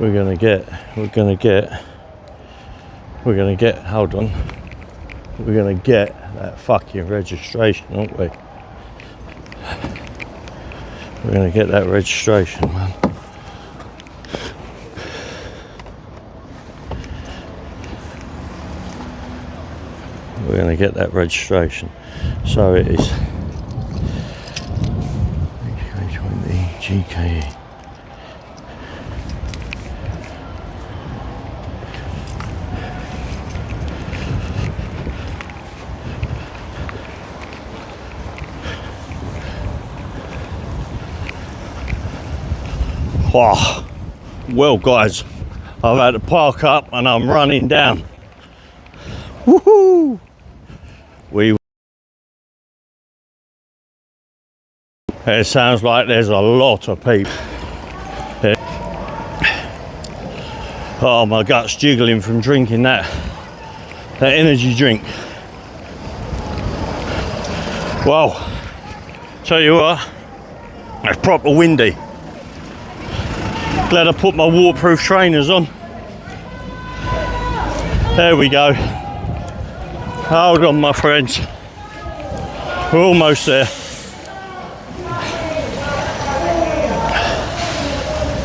we're gonna get, hold on, we're gonna get that fucking registration, aren't we? We're gonna get that registration, man. We're gonna get that registration. So it is GKE. Oh, well guys, I've had to park up and I'm running down. Woohoo! It sounds like there's a lot of people. Oh, my gut's jiggling from drinking that energy drink. Well, tell you what, it's proper windy. Glad I put my waterproof trainers on. There we go. Hold on, my friends. We're almost there.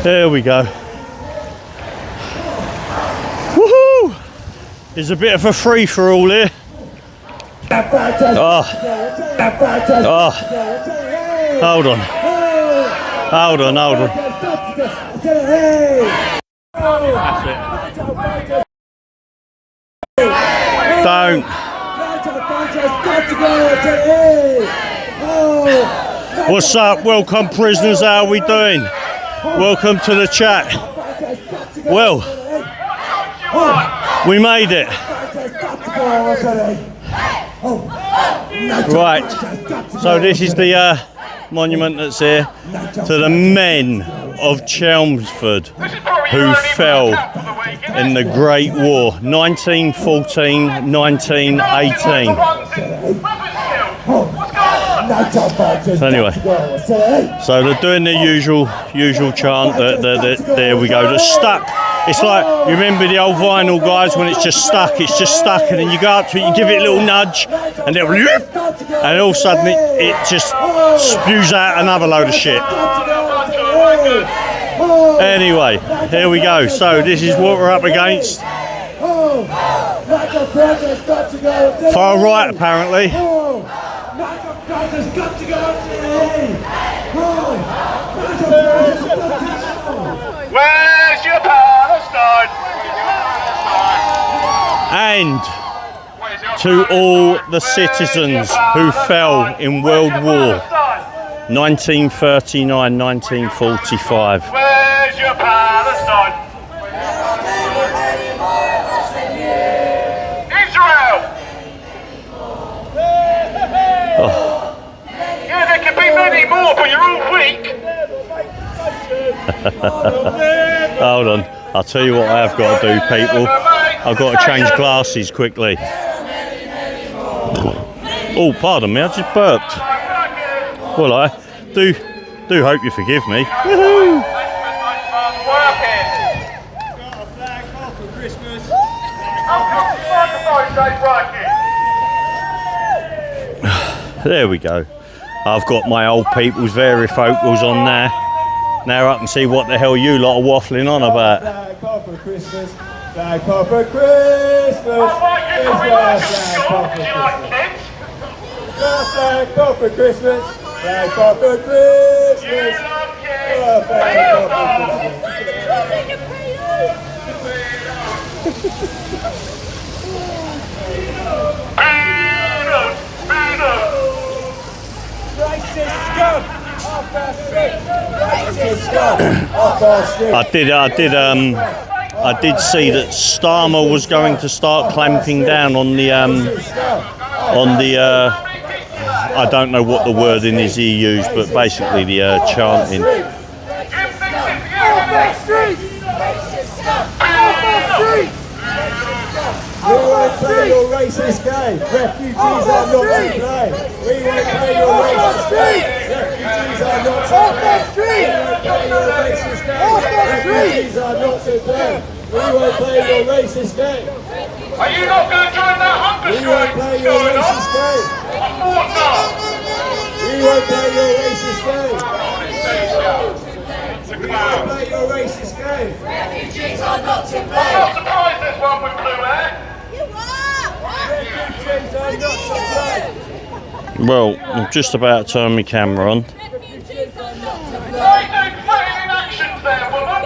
There we go. Woohoo! There's a bit of a free for all here. Oh. Oh. Hold on. Hold on, hold on. That's it. Don't. What's up? Welcome, prisoners. How are we doing? Welcome to the chat. Well, we made it. Right. So this is the monument that's here to the men of Chelmsford who fell in the Great War, 1914-1918. Anyway, so they're doing the usual chant. There we go. Just stuck. It's like, you remember the old vinyl, guys, when it's just stuck, and then you go up to it, you give it a little nudge, and all of a sudden it just spews out another load of shit. Anyway, here we go. So this is what we're up against. Far right, apparently. Where's your Palestine? And to all the citizens who fell in World War 1939-1945. Where's your Palestine? Israel! Oh. Yeah, there can be many more, but you're all weak. Hold on, I'll tell you what I've got to do, people. I've got to change glasses quickly. Oh, pardon me, I just burped. Well, I do hope you forgive me. Woohoo! There we go. I've got my old people's varifocals on there. Now I can see what the hell you lot are waffling on about. Black pop for Christmas. Black pop for Christmas. Black pop for Christmas. Black pop for Christmas. Racist scum! Off our street! Racist scum! Off our street! I did see that Starmer was going to start clamping down on the I don't know what the wording is he used, but basically the chanting. Off our street! Racist scum! Off our street! We won't play your racist game. Refugees are not to play. We won't play your racist game. Refugees are not to play. We won't play your racist game. Refugees are not to blame. We won't play your racist game. Are you not going to join that hunger We won't play your racist game. I thought not. We won't play your racist game. We won't play your racist game. Refugees are not to I'm blame. not surprised this one with blue hair. Refugees are not to blame. Well, I'm just about to turn my camera on. Refugees are not to blame. Why are you putting in actions there, woman?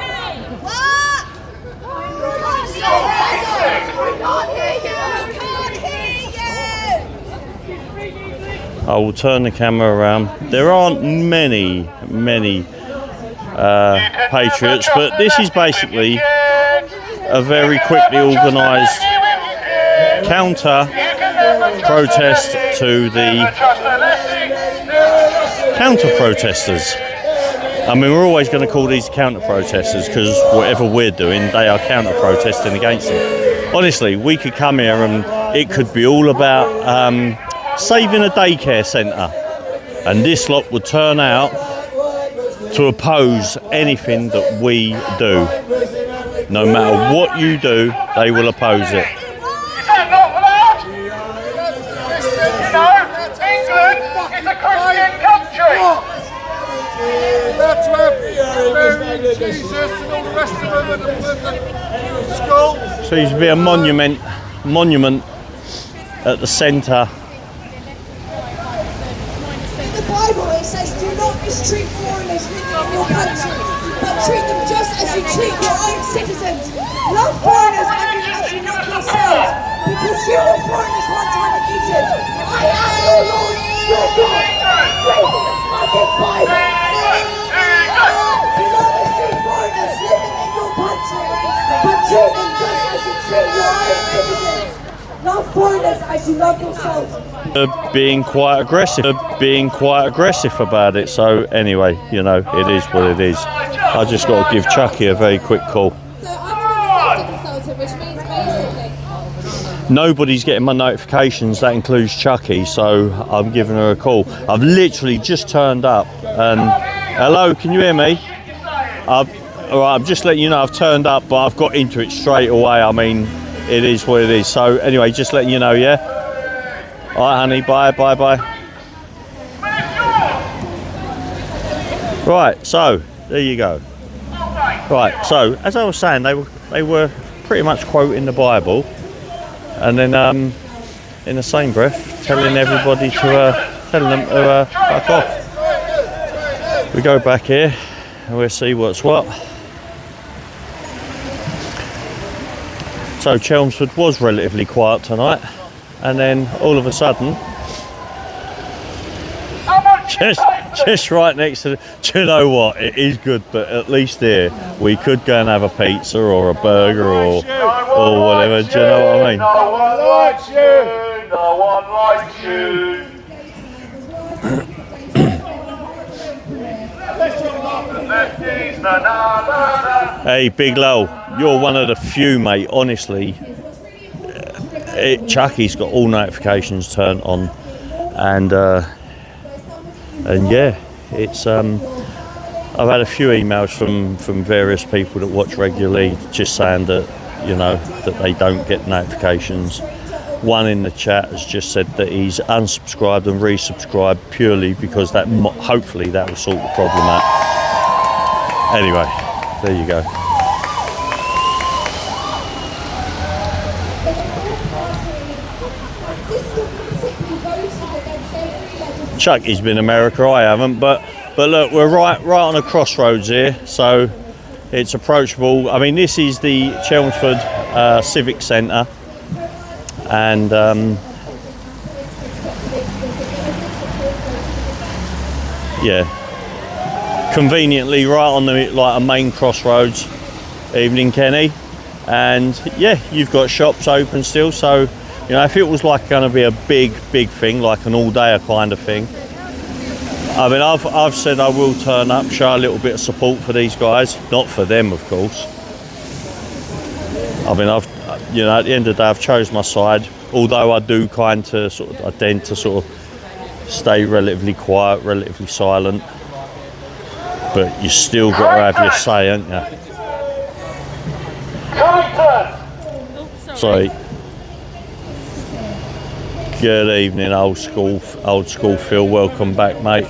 I will turn the camera around. There aren't many patriots, but this is basically a very quickly organised counter protest to the counter protesters. I mean, we're always going to call these counter protesters because whatever we're doing, they are counter protesting against it. Honestly, we could come here and it could be all about saving a daycare centre, and this lot would turn out to oppose anything that we do. No matter what you do, they will oppose it. Is that not allowed? You know, England is a Christian country. That's where Mary, Jesus and all the rest of them and the school. So there used to be a monument at the centre. In the Bible it says, do not mistreat foreigners living in your country, but treat them just as you treat your own citizens. Love foreigners as you love yourselves, because you were foreigners one time in Egypt. I am your Lord, your God. Read the fucking Bible. Do not mistreat foreigners living in your country, but treat them just as you treat your own citizens. Love foreigners as you love yourselves. Being quite aggressive about it. So anyway, you know, it is what it is. I just got to give Chucky a very quick call. So I'm a consultant, which means basically Nobody's getting my notifications, that includes Chucky, so I'm giving her a call. I've literally just turned up and hello, can you hear me? Alright, I'm just letting you know I've turned up, but I've got into it straight away. I mean, it is what it is. So anyway, just letting you know, yeah? Alright honey, bye. Right, so there you go. Right, so as I was saying, they were pretty much quoting the Bible, and then in the same breath telling everybody to fuck off. We go back here and we'll see what's what. So Chelmsford was relatively quiet tonight, and then all of a sudden, just right next to do you know what, it is good, but at least here we could go and have a pizza or a burger or whatever. Do you know what I mean? No one likes you. No one likes you. Hey Big Low, you're one of the few, mate, honestly. Chucky's got all notifications turned on, and yeah, it's I've had a few emails from various people that watch regularly just saying that, you know, that they don't get notifications. One in the chat has just said that he's unsubscribed and resubscribed purely because that hopefully that will sort the problem out. Anyway, there you go. Chucky's been in America, I haven't, but look, we're right on a crossroads here, so it's approachable. I mean, this is the Chelmsford Civic Centre, and yeah, conveniently right on the a main crossroads. Evening, Kenny, and yeah, you've got shops open still, so you know, if it was like going to be a big thing, like an all-dayer kind of thing, I mean, I've said I will turn up, show a little bit of support for these guys, not for them, of course. I mean, you know, at the end of the day, I've chose my side. Although I do I tend to sort of stay relatively quiet, relatively silent. But you still got to have your say, haven't you? Traitors! Sorry. Good evening, old school Phil. Welcome back, mate.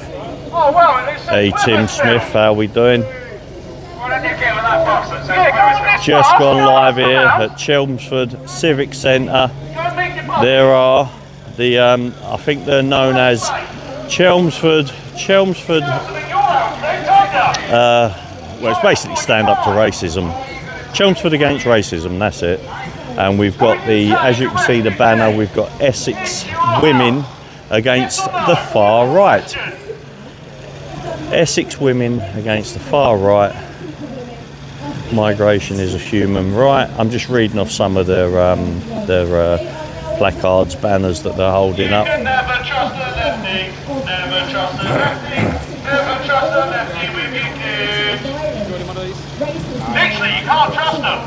Oh, well, at least Hey, Tim Smith, how we doing? What did you get with that box that says Just gone live here at Chelmsford Civic Centre. There are the, I think they're known as Chelmsford, well, it's basically Stand Up to Racism. Chelmsford Against Racism, that's it. And we've got the, as you can see, the banner, we've got Essex Women Against the Far Right. Essex Women Against the Far Right. Migration is a human right. I'm just reading off some of their placards, banners that they're holding up. Never trust a lefty, never trust a lefty, never trust a lefty with your kids. Literally, you can't trust them.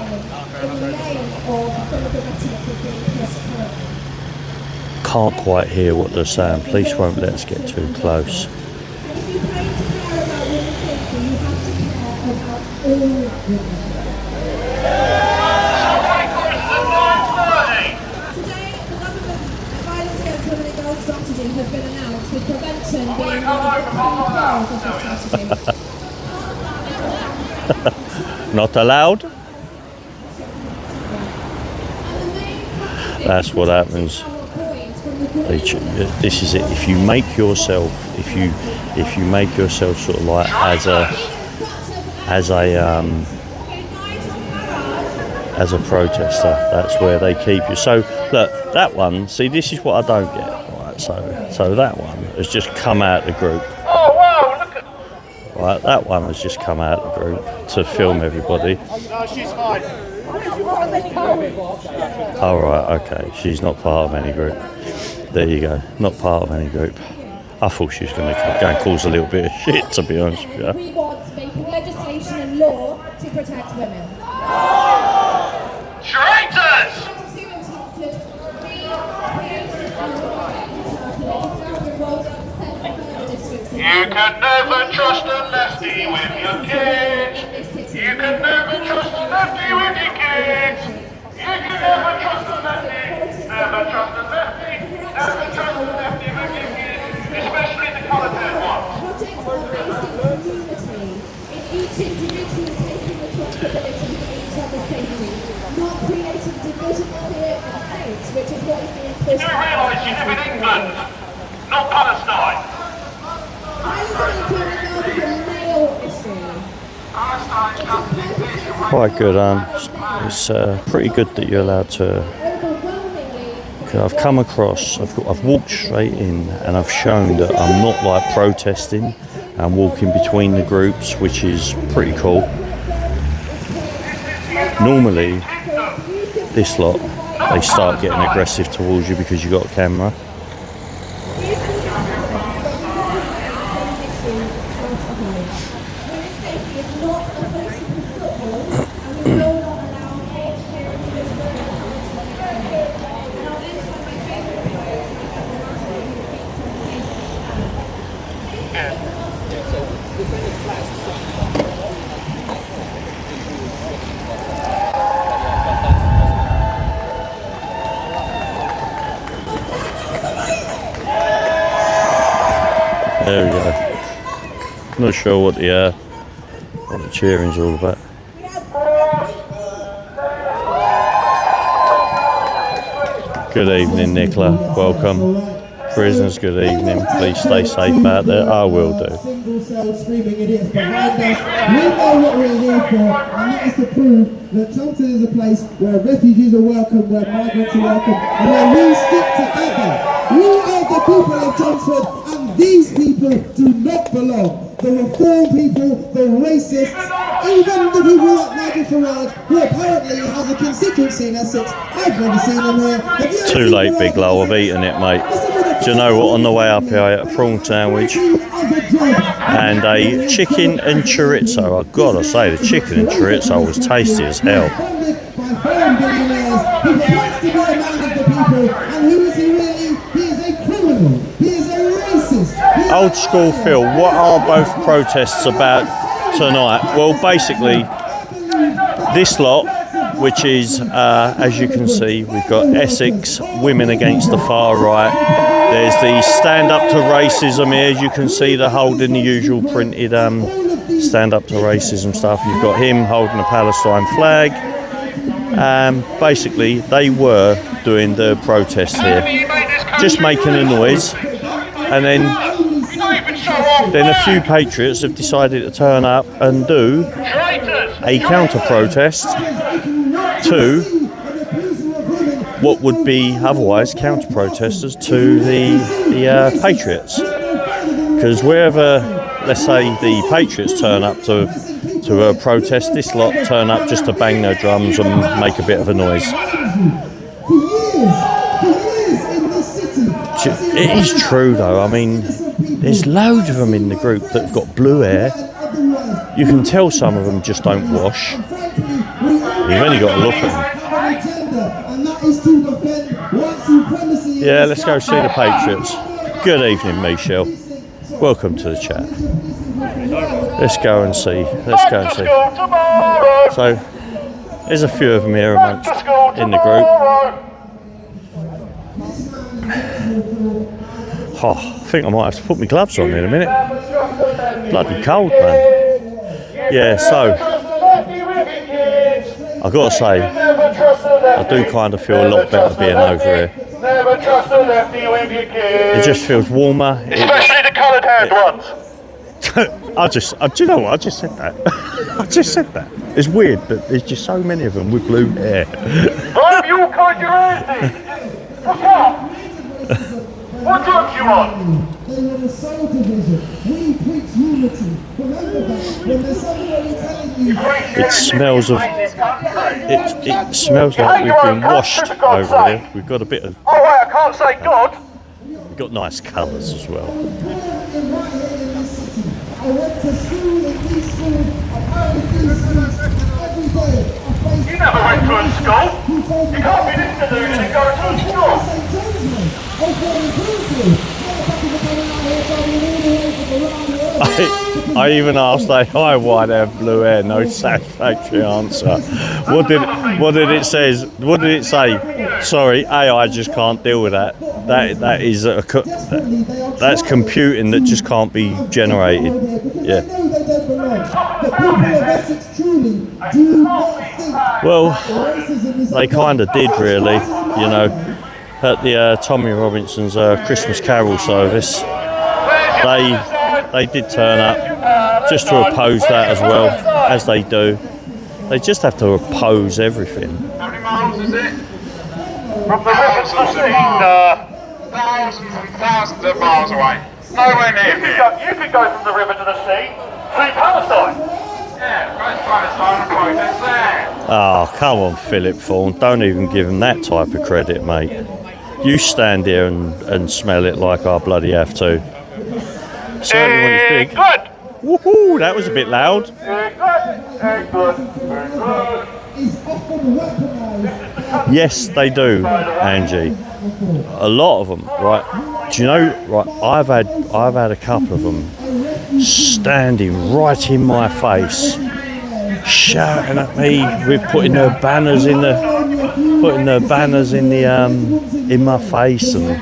Can't quite hear what they're saying. Police won't let us get too close. Strategy has been announced with prevention being one of the Not allowed? That's what happens. This is it. If you make yourself, if you make yourself sort of like as a protester, that's where they keep you. So look, that one. See, this is what I don't get. Right. So that one has just come out the group. Oh, wow, look at... Right, that one has just come out of the group to film everybody. No, she's fine. All right, okay. She's not part of any group. There you go. Not part of any group. I thought she was going to go and cause a little bit of shit, to be honest with you. We want making legislation and law to protect women. Traitors! You can never trust a lefty with your kids. You can never trust a lefty with your kids. You can never trust a lefty. Never trust a lefty. Never trust a lefty with your kids. Especially the coloured ones. Projects are based in community, in each individual taking responsibility for each other's safety, not creating division, fear and hate, which is what is being Do pushed. you realise you live in England, not Palestine? Violence against women is a male issue. Quite good, it's pretty good that you're allowed to. I've come across, I've walked straight in and I've shown that I'm not like protesting. I'm walking between the groups, which is pretty cool. Normally, this lot, they start getting aggressive towards you because you've got a camera. There we go. Not sure what the cheering's all about. Good evening, Nicola. Welcome. Prisoners, good evening. Please stay safe out there. I will do. Single cell screaming idiots behind us. We know what we're here for, and that is to prove that Chelmsford is a place where refugees are welcome, where migrants are welcome, and where we stick together. We are the people of Chelmsford, and these people do not belong. The reform people, the racists, even the people like Nigel Farage, who apparently has a constituency in Essex. I've never seen him here. Too late, Big Low. I've eaten it, mate. Do you know what? On the way up here, I ate a prawn sandwich and a chicken and chorizo. I've got to say, the chicken and chorizo was tasty as hell. Old school Phil, what are both protests about tonight? Well, basically, this lot which is, as you can see, we've got Essex women against the far right. There's the stand up to racism here. As you can see, they're holding the usual printed stand up to racism stuff. You've got him holding a Palestine flag. Basically, they were doing the protest here, just making a noise, and then a few patriots have decided to turn up and do a counter-protest to what would be otherwise counter-protesters to the patriots. Because wherever, let's say, the patriots turn up to a protest, this lot turn up just to bang their drums and make a bit of a noise. It is true though, I mean, there's loads of them in the group that have got blue hair. You can tell some of them just don't wash. You've only got to look at them. Yeah, let's go see the Patriots. Good evening, Michelle. Welcome to the chat. Let's go and see. So, there's a few of them here amongst in the group. Oh, I think I might have to put my gloves on in a minute. Bloody cold, man. Yeah, so I've got to say, I do kind of feel a lot better being over here. It just feels warmer. Especially the coloured haired ones. do you know what? I just said that. I just said that. It's weird, but there's just so many of them with blue hair. Why have you all coloured your hair? What's up? What drugs you on? They were the soul division. We preach unity. Remember that. When there's somebody telling you It smells of. It smells like we've been washed over here. We've got a bit of. Oh wait, I can't say God. We've got nice colours as well. I went to school in these schools. I these schools every day. You never went to a school. You can't be this deluded and go to a school. I even asked AI why they have blue hair. No satisfactory answer. What did it say? What did it say? Sorry, AI just can't deal with that. That is that's computing that just can't be generated. Yeah. Well, they kind of did really. You know, at the Tommy Robinson's Christmas Carol service, they did turn up just to oppose that as well, as they do. They just have to oppose everything. How many miles is it? From the river to the sea? Thousands and thousands of miles away. Nowhere near here. You could go from the river to the sea through Palestine. Yeah, right Palestine and protest there. Oh, come on, Philip Thorne. Don't even give him that type of credit, mate. You stand here and smell it like I bloody have to. Certainly when it's big. Good. Woohoo! That was a bit loud. Yes, they do, Angie. A lot of them, right? Do you know? Right, I've had a couple of them standing right in my face, shouting at me with putting their banners in my face and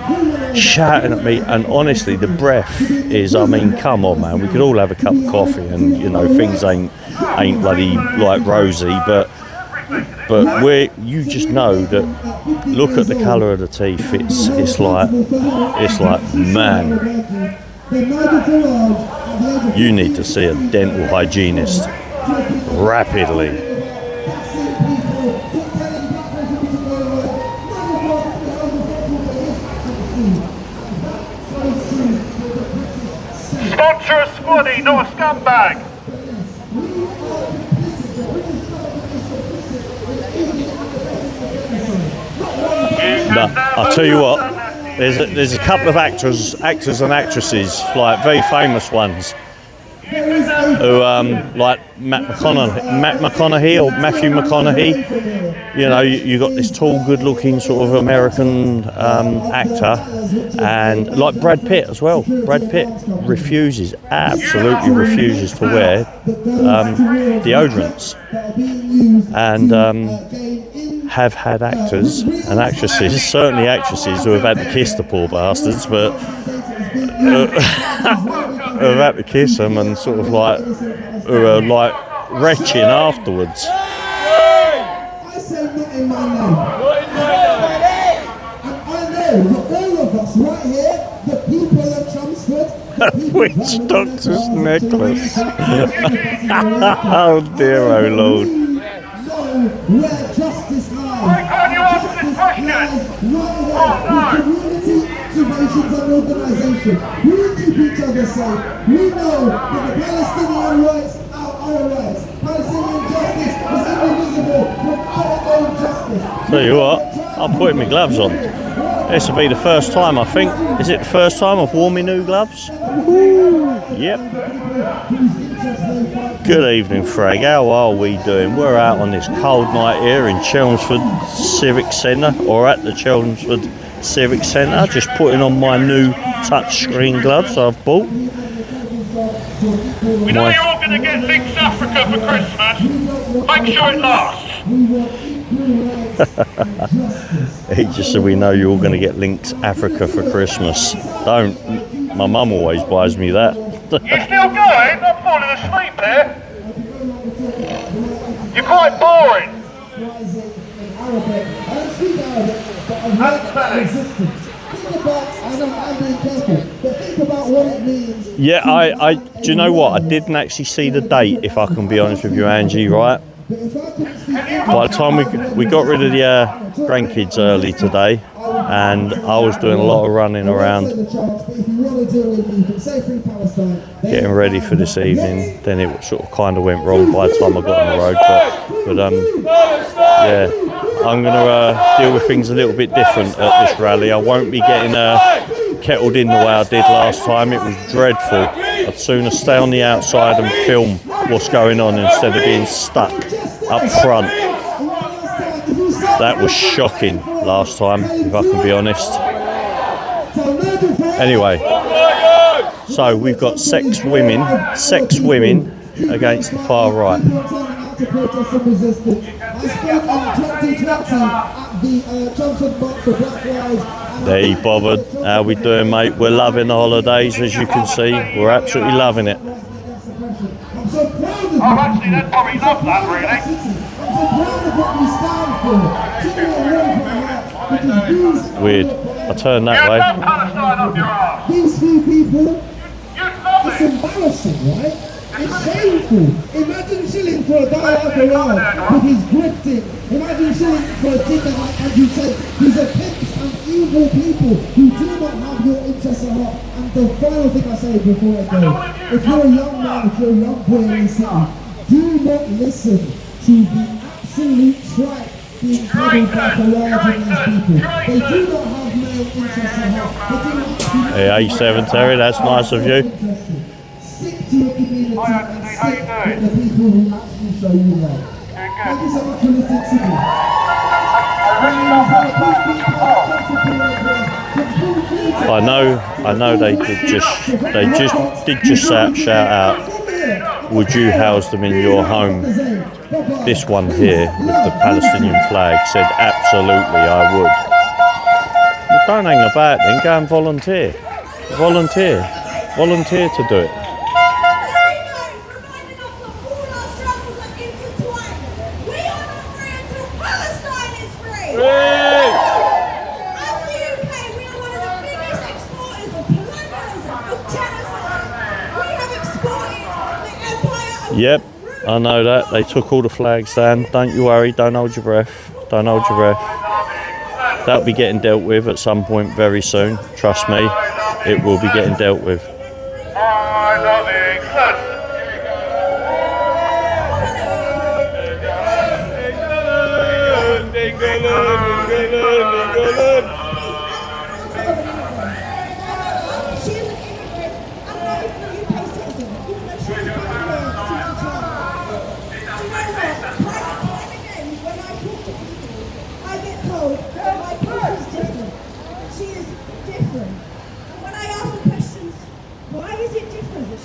shouting at me. And honestly, the breath is, I mean, come on, man. We could all have a cup of coffee, and you know things ain't bloody like rosy, but you just know that. Look at the colour of the teeth. It's like man. You need to see a dental hygienist rapidly. Sponsor a squaddy, not a scumbag. But I'll tell you what, there's a couple of actors and actresses, like very famous ones, who like Matthew McConaughey. You know, you got this tall, good-looking sort of American actor, and like Brad Pitt as well. Brad Pitt absolutely refuses to wear deodorants, and have had actors and actresses, certainly actresses, who have had to kiss the poor bastards, but who have had to kiss them and sort of like, who are like retching afterwards. I say not in my name. And I know that all of us right here, the people of Chelmsford, Witch doctor's necklace. Oh dear, oh Lord. where justice lies. Why can't you answer this question? Right here, with community, activations and organisation. We keep each other safe. We know that the Palestinian rights are our rights. Palestinian justice is indivisible from our own justice. Tell you what, I'll put my gloves on. This will be the first time, I think. Is it the first time I've worn my new gloves? Woo. Yep. Good evening, Frag. How are we doing? We're out on this cold night here in Chelmsford Civic Centre, or at the Chelmsford Civic Centre. Just putting on my new touchscreen gloves I've bought. We know you're all going to get Links Africa for Christmas. Make sure it lasts. He just said we know you're all going to get Links Africa for Christmas. Don't. My mum always buys me that. You still going? I'm falling asleep here. You're quite boring. Yeah, I do you know what? I didn't actually see the date, if I can be honest with you, Angie, right? By the time we got rid of the grandkids early today, and I was doing a lot of running around getting ready for this evening, then it sort of kind of went wrong by the time I got on the road, but yeah, I'm going to deal with things a little bit different at this rally. I won't be getting kettled in the way I did last time. It was dreadful. I'd sooner stay on the outside and film what's going on instead of being stuck up front. That was shocking last time, if I can be honest. Anyway, so we've got sex women against the far right. There you bothered. How we doing, mate? We're loving the holidays, as you can see. We're absolutely loving it. Oh, actually, they'd probably love that, really. Weird. I turned that way. You'd love Palestine up your arse. These few people, You'd love it's it. embarrassing, right? It's shameful. Imagine shilling for a guy like Iran with his grifting. Imagine shilling for a digger like Andrew Tate. These are pimps and evil people who do not have your interests at heart. And the final thing I say before I go, if you're a young man, if you're a young boy in the city, do not listen to the absolute tripe being peddled by Farage and these people. They do not have male interests at heart. Hey, A7 Terry, that's nice of you. Stick to your community and stick with the people who actually show you love. Thank you so much for listening to me. I know they did just shout out, would you house them in your home? This one here with the Palestinian flag said absolutely I would. Well, don't hang about then, go and volunteer to do it. Yep, I know that. They took all the flags down. Don't you worry, don't hold your breath. That'll be getting dealt with at some point very soon. Trust me, it will be getting dealt with. I love England.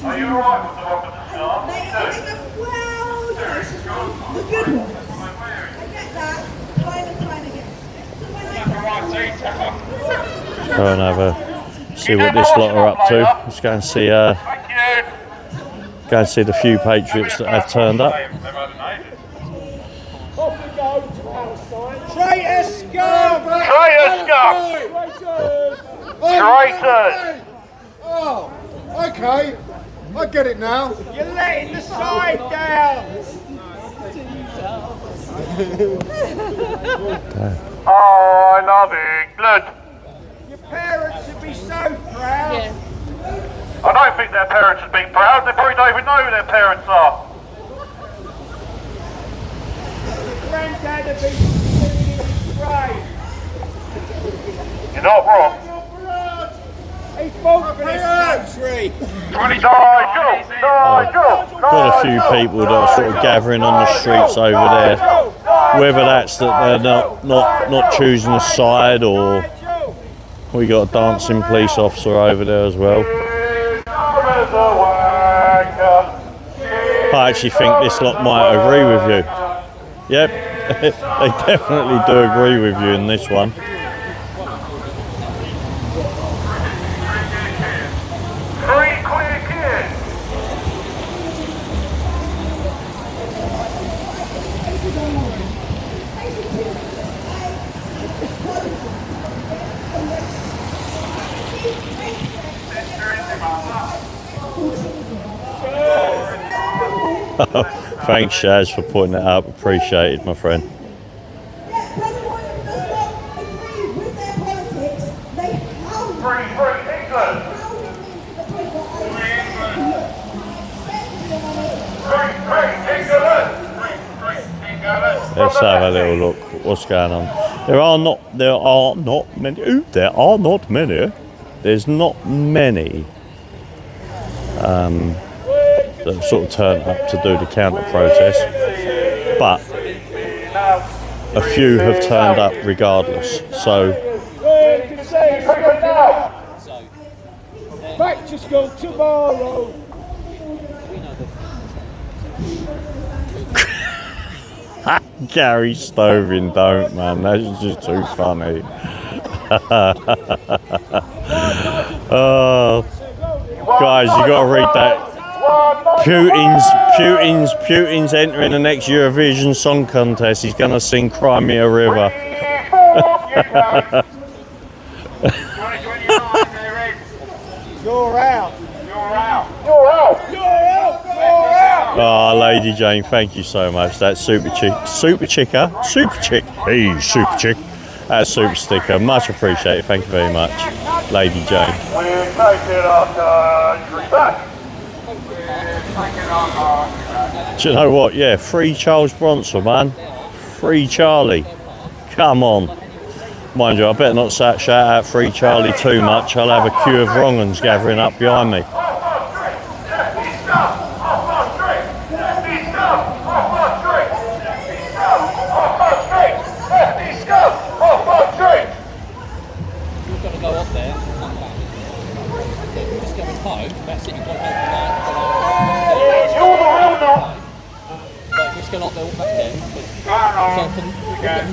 Are you alright with the rock of the star? Well, yeah, the good ones. I get that. Go and have a see what this lot are up to. Let's go and see the few Patriots that have turned up. Traitor scum! Traitor scum! Traitors! Oh, okay. I get it now. You're letting the side down. Oh, I love England. Your parents would be so proud. I don't think their parents would be proud. They probably don't even know who their parents are. Granddad would be sitting in his grave. You're not wrong. He fought for this country. Got a few people that are sort of gathering on the streets over there. Whether that's that they're not choosing a side, or we got a dancing police officer over there as well. I actually think this lot might agree with you. Yep, they definitely do agree with you in this one. Thanks, Shaz, for putting it up. Appreciated, my friend. Let's have a little look. What's going on? There are not many. Ooh, there are not many. There's not many. That sort of turned up to do the counter protest, but a few have turned up regardless. So back to school tomorrow. Gary Stovin, don't, man, that's just too funny. Oh, guys, you got to read that. Putin's entering the next Eurovision Song Contest. He's going to sing Cry Me a River. You're out. Oh, Lady Jane, thank you so much. That's super chick. Hey, super chick. That's super sticker. Much appreciated. Thank you very much, Lady Jane. We're taking our country back. Do you know what? Yeah, free Charles Bronson, man. Free Charlie. Come on. Mind you, I better not shout out Free Charlie too much. I'll have a queue of wrong uns gathering up behind me.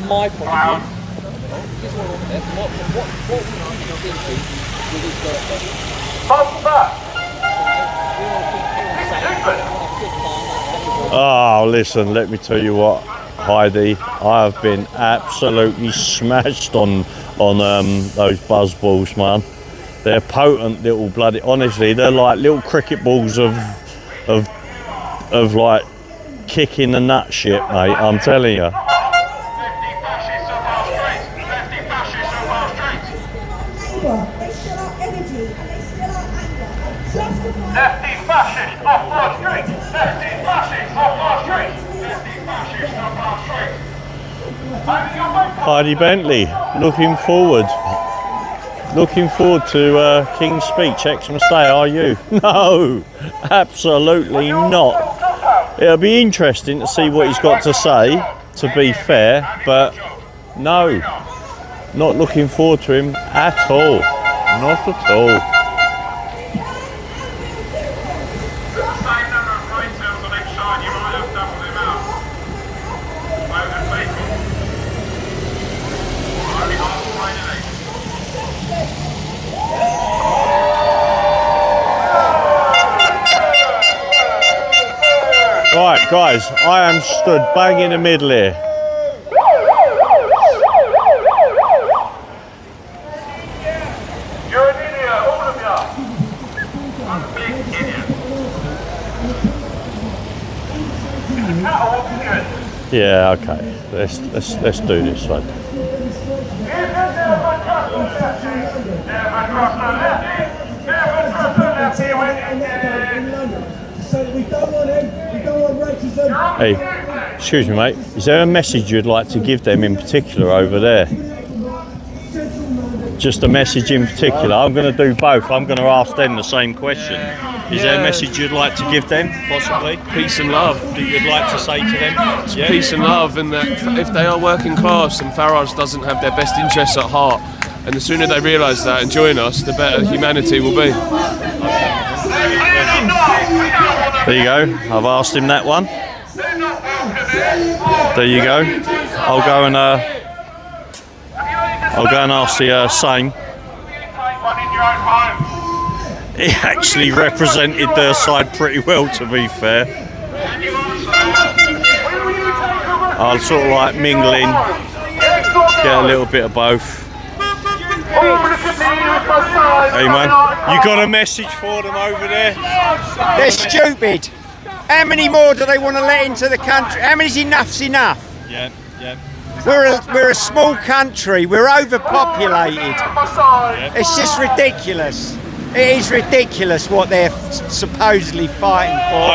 My point of view, what would you be thinking with his birthday? Oh, listen, let me tell you what, Heidi, I have been absolutely smashed on those buzz balls, man. They're potent little bloody, honestly, they're like little cricket balls of like kicking the nut shit, mate, I'm telling you. They still are energy and they still are anger. Lefty fascist off our street! Lefty fascist off our street! Lefty fascist off our street! Heidi Bentley, looking forward to King's speech Xmas Day, are you? No, absolutely not. It'll be interesting to see what he's got to say, to be fair, but no. Not looking forward to him at all. Not at all. Right, guys, I am stood bang in the middle here. You're an idiot, all of you. I'm a big idiot. Yeah, okay. Let's do this one. Hey, excuse me, mate. Is there a message you'd like to give them in particular over there? Just a message in particular. I'm going to do both. I'm going to ask them the same question. Is there a message you'd like to give them, possibly? Peace and love. That you'd like to say to them? Yeah. Peace and love, and that if they are working class and Farage doesn't have their best interests at heart, and the sooner they realise that and join us, the better humanity will be. There you go. I've asked him that one. There you go. I'll go and ask the same. He actually represented their side pretty well, to be fair. I'll sort of like mingle in, get a little bit of both. Hey man, you got a message for them over there? They're stupid. How many more do they want to let into the country? How many's enough's enough? Yeah. We're a small country. We're overpopulated. It's just ridiculous. It is ridiculous what they're supposedly fighting for.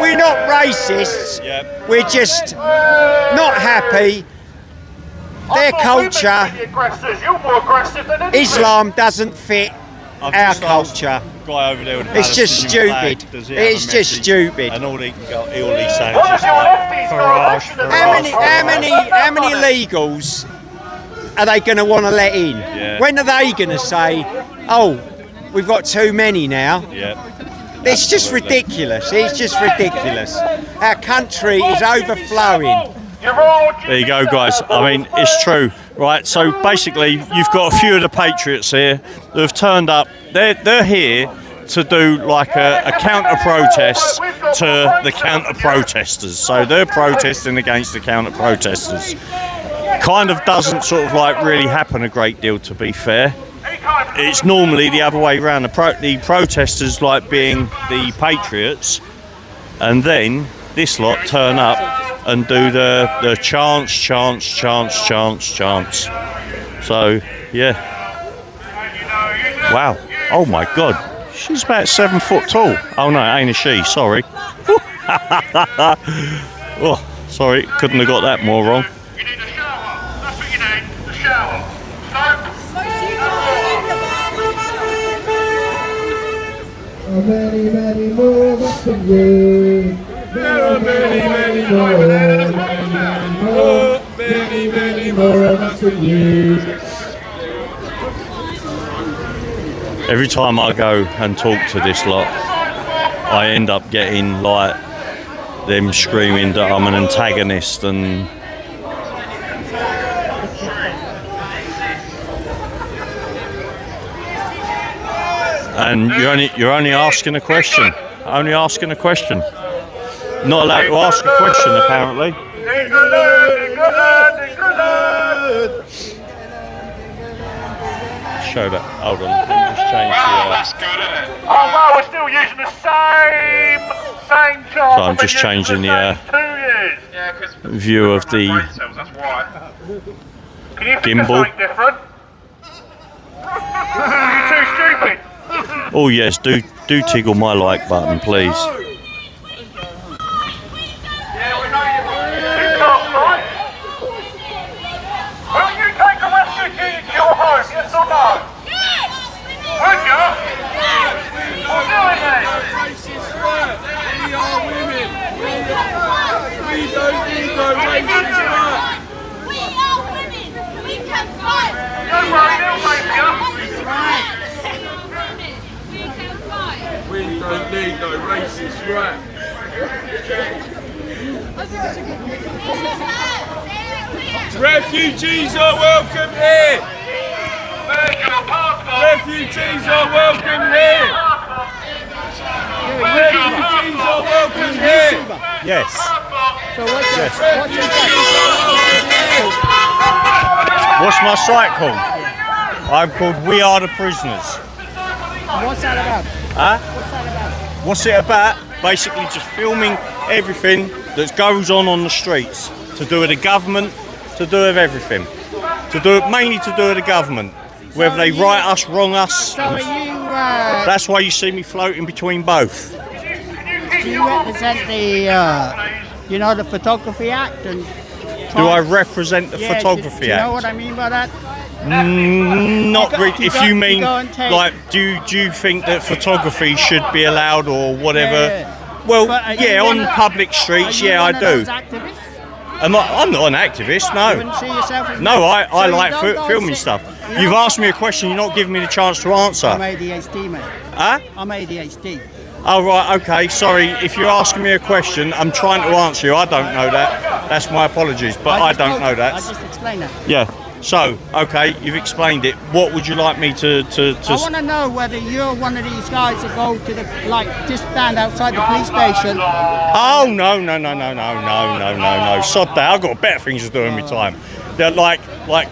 We're not racists. Yep. We're just not happy. Their culture, Islam doesn't fit our culture. Guy over there with It's just stupid. It's just stupid. And all he saying is just like Farage. How many illegals are they going to want to let in? Yeah. When are they going to say, "Oh, we've got too many now"? Yeah. It's just ridiculous. It's just ridiculous. Our country is overflowing. There you go, guys. I mean, it's true, right? So basically, you've got a few of the patriots here who have turned up. They're here to do like a counter-protest to the counter-protesters. So they're protesting against the counter-protesters. Kind of doesn't sort of like really happen a great deal, to be fair. It's normally the other way around. The protesters like being the patriots, and then this lot turn up and do the chants. So, yeah. Wow. Oh my God. She's about 7 foot tall. Oh no, it ain't a she, sorry. Oh, sorry, couldn't have got that more wrong. You need a shower. That's what you need, a shower. Many more of us than you. There are many more of us than you. Every time I go and talk to this lot, I end up getting like them screaming that I'm an antagonist and you're only asking a question. Only asking a question. Not allowed to ask a question, apparently. Show that. Hold on. Let me just change the. That's good, isn't it? Oh wow, we're still using the same chart. So I'm just changing the view of the gimbal. Different? You're too stupid. Oh yes, do tickle my like button, please. Yeah, we know you can't fight. Will you take a refugee to your home, yes or no? Yes! Would you? What are you doing then? We are women. We don't need no racist right. We are women! We can fight! Don't worry, they'll make you. We can fight! We don't need no racist right. Refugees are welcome here. Where's your passport? Refugees are welcome here. Refugees are welcome here. Yes. So what's your What's my site called? I'm called We Are the Prisoners. What's that about? Huh? What's that about? What's it about? Basically just filming everything that goes on the streets. To do with the government, to do with everything. Mainly to do with the government. Whether they right us, wrong us. So are you, That's why you see me floating between both. do you represent the, the Photography Act? And Do I represent the Yeah, Photography do you know Act? what I mean by that? Not really. If you mean, go and take- like, do you think that photography should be allowed or whatever? Yeah. Well, But are you yeah, one on of- public Are streets, you yeah, I one of do. those activists? I'm not an activist, You no. wouldn't see yourself as No, I So you like don't go and filming sit- stuff. you You've don't- asked me a question, you're not giving me the chance to answer. I'm ADHD, mate. Huh? I'm ADHD. Oh, right, okay, sorry. If you're asking me a question, I'm trying to answer you. I don't know that. That's my apologies, but I just don't told know you. that. I just explained that. Yeah. So, okay, you've explained it. What would you like me to I want to know whether you're one of these guys that go to the, just stand outside the police station. Oh, no. Sod that. I've got better things to do in my time. They're like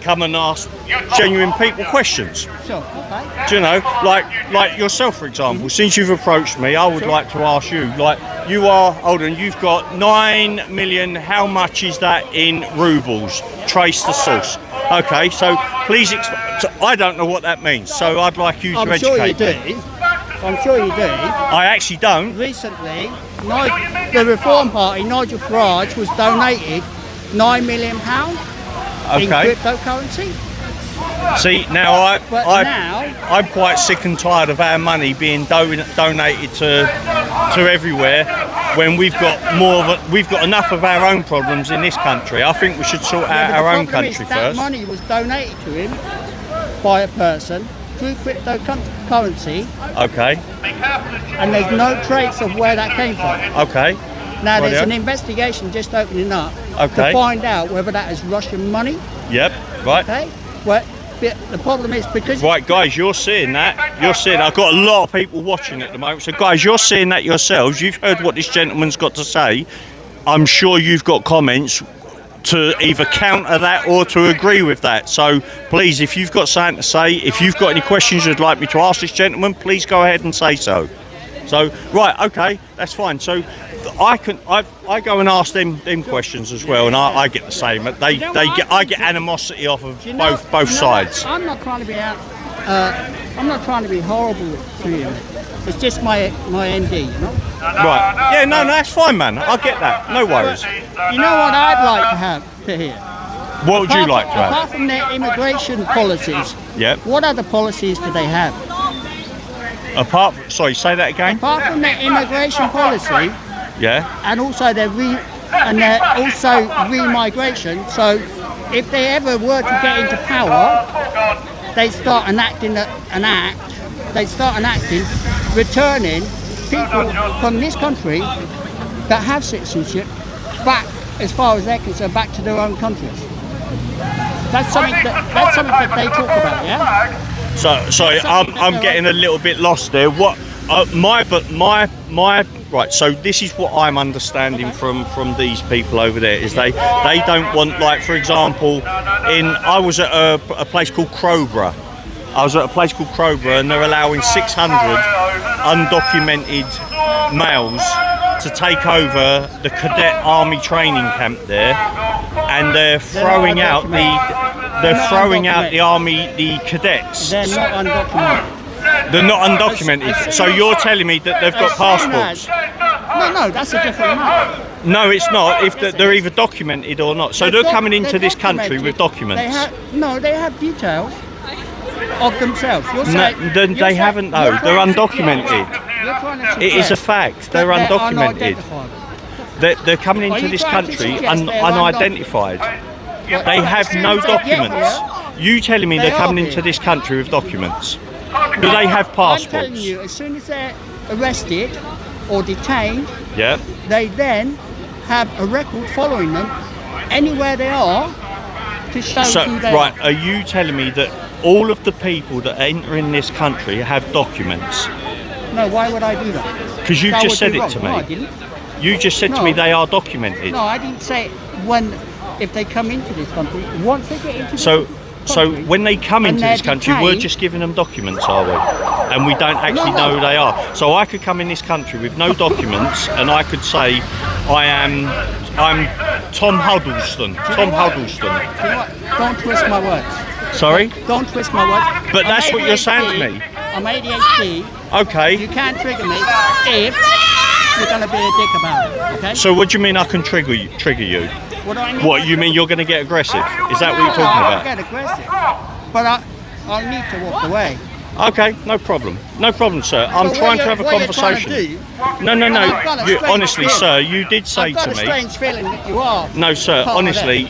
come and ask genuine people questions. Sure, okay. Do you know, like yourself, for example, since you've approached me, I would like to ask you, like, you are, hold on, you've got 9 million, how much is that in rubles? Trace the source. Okay, so please explain. So I don't know what that means, so I'd like you to I'm sure you educate me. do. I'm sure you do. I actually don't. Recently, the Reform Party, Nigel Farage, was donated £9 million in Okay. cryptocurrency. See, now But now- I'm quite sick and tired of our money being donated to everywhere when we've got we've got enough of our own problems in this country. I think we should sort out But our the own problem is country that first. money was donated to him by a person through cryptocurrency, Okay, and there's no trace of where that came from. okay, Now there's Rightio. an investigation just opening up Okay. to find out whether that is Russian money. yep, right. Okay, but the problem is because Right, guys, you're seeing that. You're seeing. I've got a lot of people watching at the moment. So, guys, you're seeing that yourselves. You've heard what this gentleman's got to say. I'm sure you've got comments to either counter that or to agree with that. So, please, if you've got something to say, if you've got any questions you'd like me to ask this gentleman, please go ahead and say so. So, right, okay, that's fine. So, I go and ask them questions as well, and I get the same. I get animosity off of both sides. I'm not trying to be I'm not trying to be horrible to you. It's just my ND, you know. Right. Yeah, no, that's fine, man. I get that. No worries. You know what I'd like to have to hear? What would you like to have? Apart from their immigration policies, Yep. what other policies do they have? Sorry, say that again. Apart from their immigration policy, Yeah. and also their remigration. So, if they ever were to get into power, they start enacting returning people from this country that have citizenship back, as far as they're concerned, back to their own countries. That's something that they talk about, yeah. So sorry, I'm getting a little bit lost there. What? Right. So this is what I'm understanding from these people over there is they don't want, like, for example, I was at a place called Crowborough. And they're allowing 600 undocumented males to take over the cadet army training camp there, and they're throwing out the cadets. They're not undocumented. They're not undocumented. So you're telling me that they've got passports? No, that's a different matter. No, it's not. If they're either documented or not. So they're coming into this country with documents. They have details of themselves. They haven't though. They're undocumented. It is a fact. They're undocumented. They're coming into this country unidentified. They have no documents. You telling me they're coming into this country with documents? Do they have passports? I'm telling you, as soon as they're arrested or detained, Yeah. they then have a record following them anywhere they are to show who they right, are. are you telling me that all of the people that enter in this country have documents? No, why would I do that? Because you've That just would said be it wrong. to No, I me. didn't. You just said to No. me they are documented. No, I didn't say if they come into this country, once they get into So, this so country, when they come and into they're this country, we're detained- just giving them documents, are we? And we don't actually know who they are. So I could come in this country with no documents, and I could say, I'm Tom Huddleston. Tom Huddleston. You know what? Don't twist my words. Sorry? Don't twist my words. But I'm that's what you're saying to ADHD. me. I'm ADHD. Okay. You can't trigger me if you're going to be a dick about it, okay? So what do you mean I can trigger you? What do I mean? What, you mean you're going to get aggressive? Is that what you're No, talking I'll about? get aggressive. But I'll need to walk away. Okay, no problem. No problem, sir. I'm So trying to what have a you're trying to conversation. do- No. I've got a You, strange honestly, feeling. sir, you did say I've got to a me. strange feeling that you are. No, sir. part of Honestly,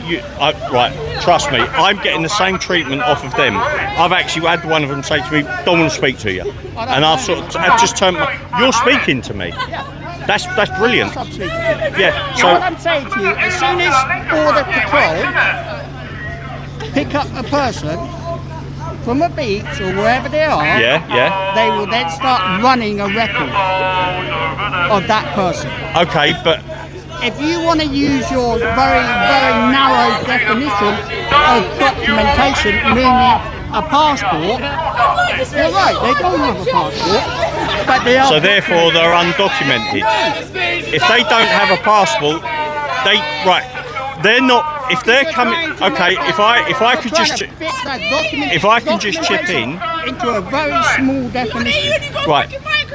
right. Trust me. I'm getting the same treatment off of them. I've actually had one of them say to me, "Don't want to speak to you," and I've I've just turned. You're speaking to me. That's brilliant. Stop speaking to me. Yeah. So So what I'm saying to you, as soon as Border Patrol pick up a person from a beach or wherever they are, yeah. they will then start running a record of that person. Okay, but If you want to use your very, very narrow definition of documentation, meaning a passport, you're right, they don't have a passport, but they are. so therefore they're undocumented. If they don't have a passport, they're not. If they're coming, okay. If I could just, if I can just chip in, into a very small definition. right.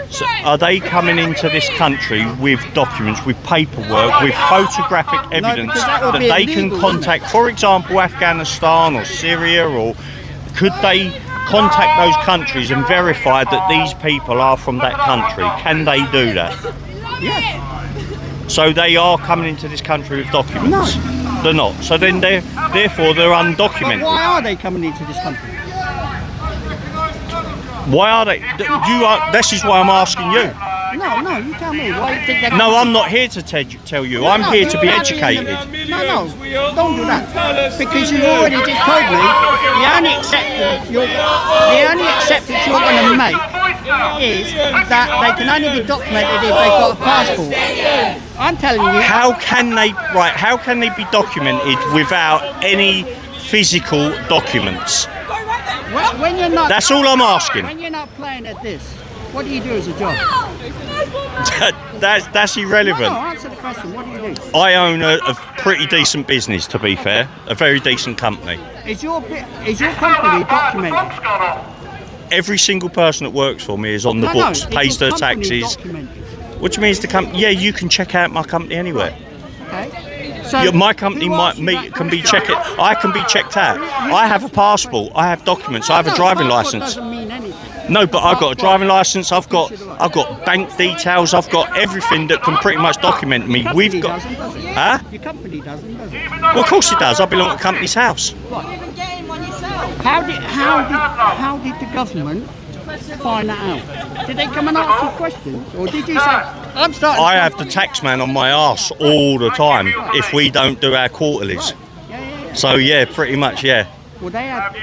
So are they coming into this country with documents, with paperwork, with photographic evidence because that would be they illegal, can contact, for example, Afghanistan or Syria, or could they contact those countries and verify that these people are from that country? Can they do that? Yeah. So they are coming into this country with documents? No. They're not. So then therefore they're But undocumented. why are they coming into this country? Why are they? This is why I'm asking you. No, you tell me. Why do you think they're No, I'm not here to tell you. I'm here to be educated. No, don't do that. Because you've already just told me the only acceptance you're going to make is that they can only be documented if they've got a passport. I'm telling you. How can they be documented without any physical documents? When you're not. That's all I'm asking. When you're not playing at this, what do you do as a job? That's irrelevant. No, answer the question. What do you do? I own a pretty decent business, to be fair, a very decent company. Is your company documented? Every single person that works for me is on the books, pays their taxes. Which means the company. Yeah, you can check out my company anywhere. Okay. So My company can be checked. I can be checked out. I have a passport. I have documents. I have a driving license. Doesn't mean anything. No, but I've got a driving license. I've got bank details. I've got everything that can pretty much document me. We've got. Huh? Your company doesn't, does it? Well, of course it does. I belong to the company's house. How did the government find that out? Did they come and ask you questions, or did you say, "I'm starting"? I have the taxman on my arse all the time if we don't do our quarterlies. So yeah, pretty much, yeah. Well, they have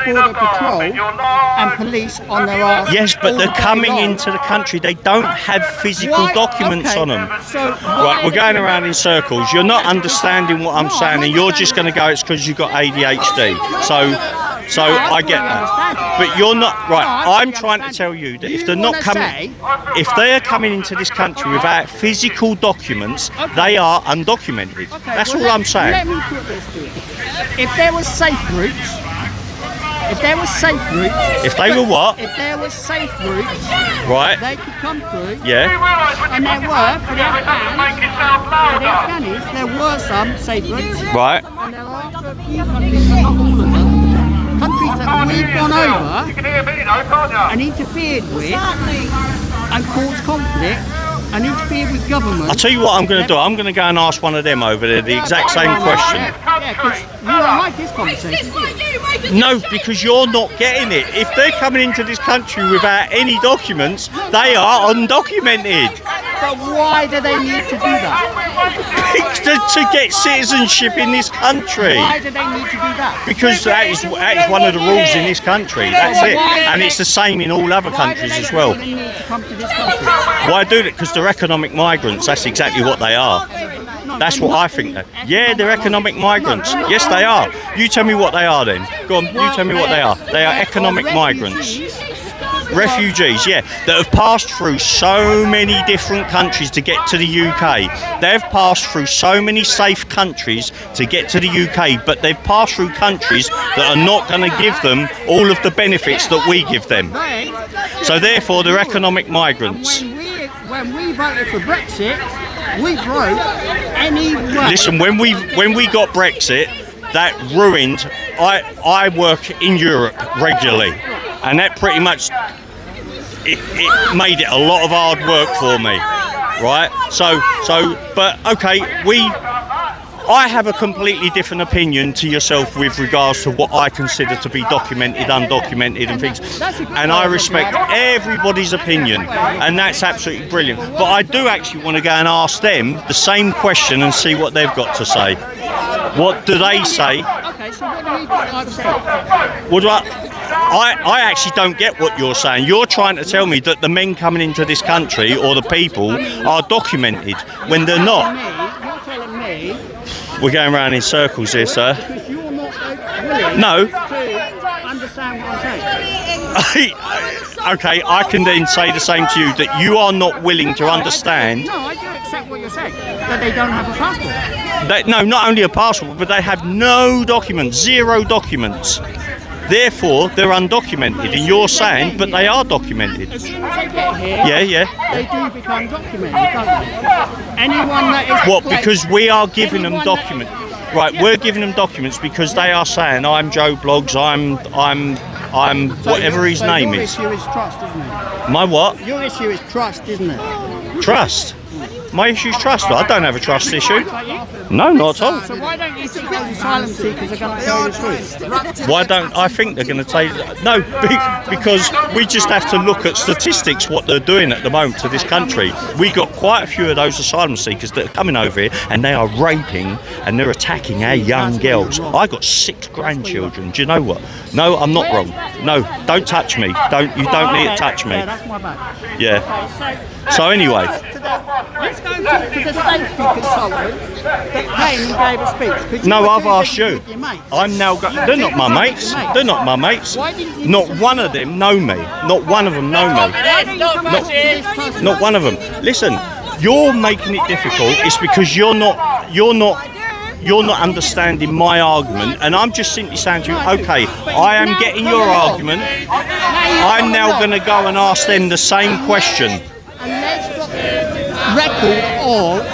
Border Patrol and police on their arse. Yes, but all they're the day coming long. into the country. They don't have physical Why? documents Okay, on them. so Right, we're going around in circles. You're not understanding what I'm saying, and you're just going to go, it's because you've got ADHD. So I get that. But you're not, right, I'm trying to tell you that if they're not coming, if they are coming into this country without physical documents, they are undocumented. That's all I'm saying. Let me put this to you. If there was safe routes, if they were what? If there was safe routes, Right. they could come through. Yeah. And there were, for the Afghanis, there were some safe routes. Right. And there are for a few countries, but not all of them. Countries that we've gone over and interfered with and caused conflict and interfered with government. I'll tell you what I'm going to do. I'm going to go and ask one of them over there the exact same question. Yeah, because you don't like this conversation. No, because you're not getting it. If they're coming into this country without any documents, they are undocumented. But why do they need to do that? to get citizenship in this country. Why do they need to do that? Because that is one of the rules in this country. That's it. And it's the same in all other countries as well. Why do they need to come to this country? Why do that? Because they're economic migrants. That's exactly what they are. That's what I think. Yeah, they're economic migrants. Yes, they are. You tell me what they are then. Go on, you tell me what they are. They are economic migrants. Refugees, yeah, that have passed through so many different countries to get to the UK. They've passed through so many safe countries to get to the UK, but they've passed through countries that are not going to give them all of the benefits that we give them. So therefore, they're economic migrants. When we voted for Brexit, we broke any way. Listen, when we got Brexit, that ruined. I work in Europe regularly, and that pretty much it made it a lot of hard work for me, right? But okay, I have a completely different opinion to yourself with regards to what I consider to be documented, undocumented and things. And I respect everybody's opinion, and that's absolutely brilliant. But I do actually want to go and ask them the same question and see what they've got to say. What do they say? Okay, so what do you think I've said? What do I actually don't get what you're saying. You're trying to tell me that the men coming into this country or the people are documented when they're not. You're telling me. We're going around in circles here, sir. Because you're not willing No. to understand what I'm saying. Okay, I can then say the same to you, that you are not willing to understand. No, I do accept what you're saying, that they don't have a passport. No, not only a passport, but they have no documents, zero documents. Therefore, they're undocumented, and you're saying, but they are documented. As soon as they get here, Yeah. they do become documented, don't they? Anyone that is... What, because we are giving them documents? Right, we're giving them documents because they are saying, I'm Joe Bloggs, I'm whatever his name is. Your issue is trust, isn't it? My what? Your issue is trust, isn't it? Trust? My issue is trust. I don't have a trust issue. No, not at all. So why don't you think those asylum seekers are going to tell you the truth? Why don't I think they're going to take... No, because we just have to look at statistics, what they're doing at the moment to this country. We got quite a few of those asylum seekers that are coming over here, and they are raping and they're attacking our young girls. I got 6 grandchildren. Do you know what? No, I'm not wrong. No, don't touch me. You don't need to touch me. Yeah, that's my bad. Yeah. So anyway... Let's go talk to the safety consultant that came and gave a speech. No, I've asked you. I'm now going. They're not my mates. They're not my mates. Not one of them know me. Not one of them know me. Not one of them. Listen, you're making it difficult. It's because you're not understanding my argument, and I'm just simply saying to you, okay, I am getting your argument. I'm now going to go and ask them the same question. Record of...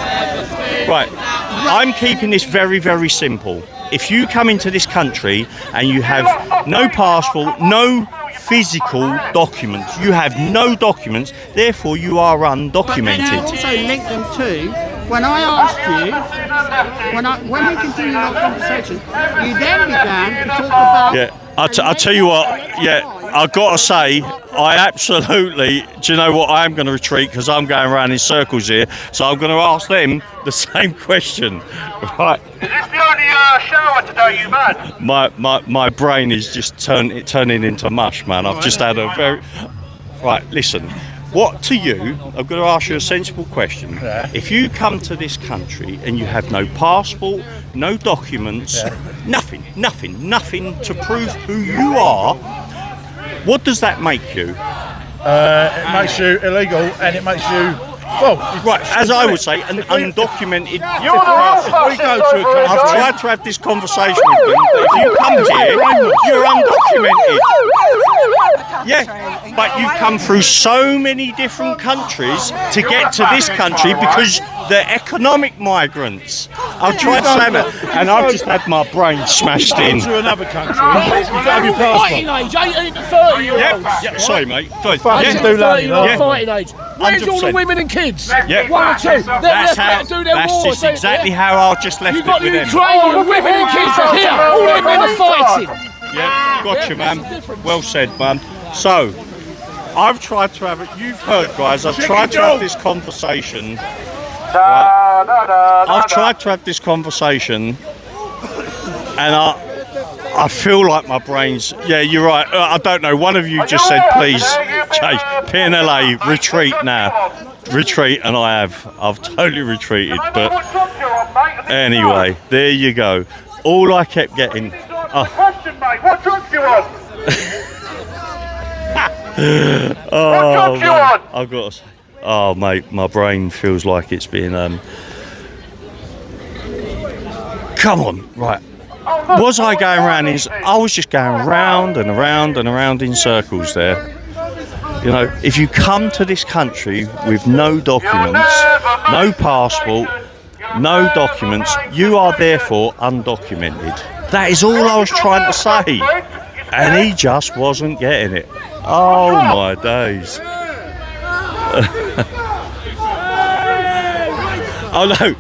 Right, I'm keeping this very, very simple. If you come into this country and you have no passport, no physical documents, you have no documents, therefore you are undocumented. But then I also link them to, when I asked you, when we continued our conversation, you then began to talk about... Yeah, I'll tell you what, yeah. I've got to say, I absolutely, do you know what, I am going to retreat because I'm going around in circles here, so I'm going to ask them the same question. Right. Is this the only shower today you had? My brain is just turning into mush, man. I've just had a very... Right, listen. What to you, I'm going to ask you a sensible question. Yeah. If you come to this country and you have no passport, no documents, nothing to prove who you are, what does that make you? It makes you illegal, and it makes you, well, right, as I would say, an undocumented person. We go to a country. I've tried to have this conversation with them, but if you come here, you're undocumented. Yeah, but you've come through so many different countries to get to this country because they're economic migrants. I've tried saying that, and I've just had my brain smashed in. To another country, you've got to have your passport. 18 to 30 year olds. Yeah, sorry mate. Go ahead. Fucking do that, Fighting age. Where's all the women and kids? Yeah. 1 or 2. They're left out to do their that's war. just exactly how I just left You've it got with the them. Ukrainian women and kids are here. All them men are fighting. Yeah, gotcha, man. Well said, man. So, I've tried to have it. You've heard, guys. I've tried to have this conversation. Right? I've tried to have this conversation, and I feel like my brain's. Yeah, you're right. I don't know. One of you just said, please, Chase, PNLA, retreat now. Retreat, and I've totally retreated. But anyway, there you go. All I kept getting. Question, mate. What drugs do you want? Oh, man. I've got to say, oh mate, my brain feels like it's been come on, right. Was I going around I was just going round and around and around in circles there. You know, if you come to this country with no documents, no passport, no documents, you are therefore undocumented. That is all I was trying to say. And he just wasn't getting it. Oh my days. Oh no.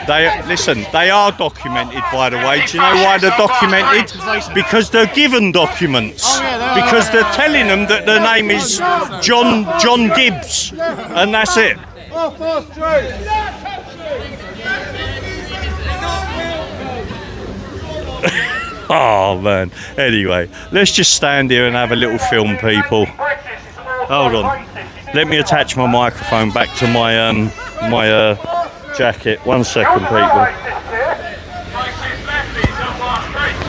They are documented, by the way. Do you know why they're documented? Because they're given documents. Because they're telling them that their name is John Gibbs. And that's it. Oh man. Anyway, let's just stand here and have a little film, people. Hold on. Let me attach my microphone back to my my jacket. 1 second, people.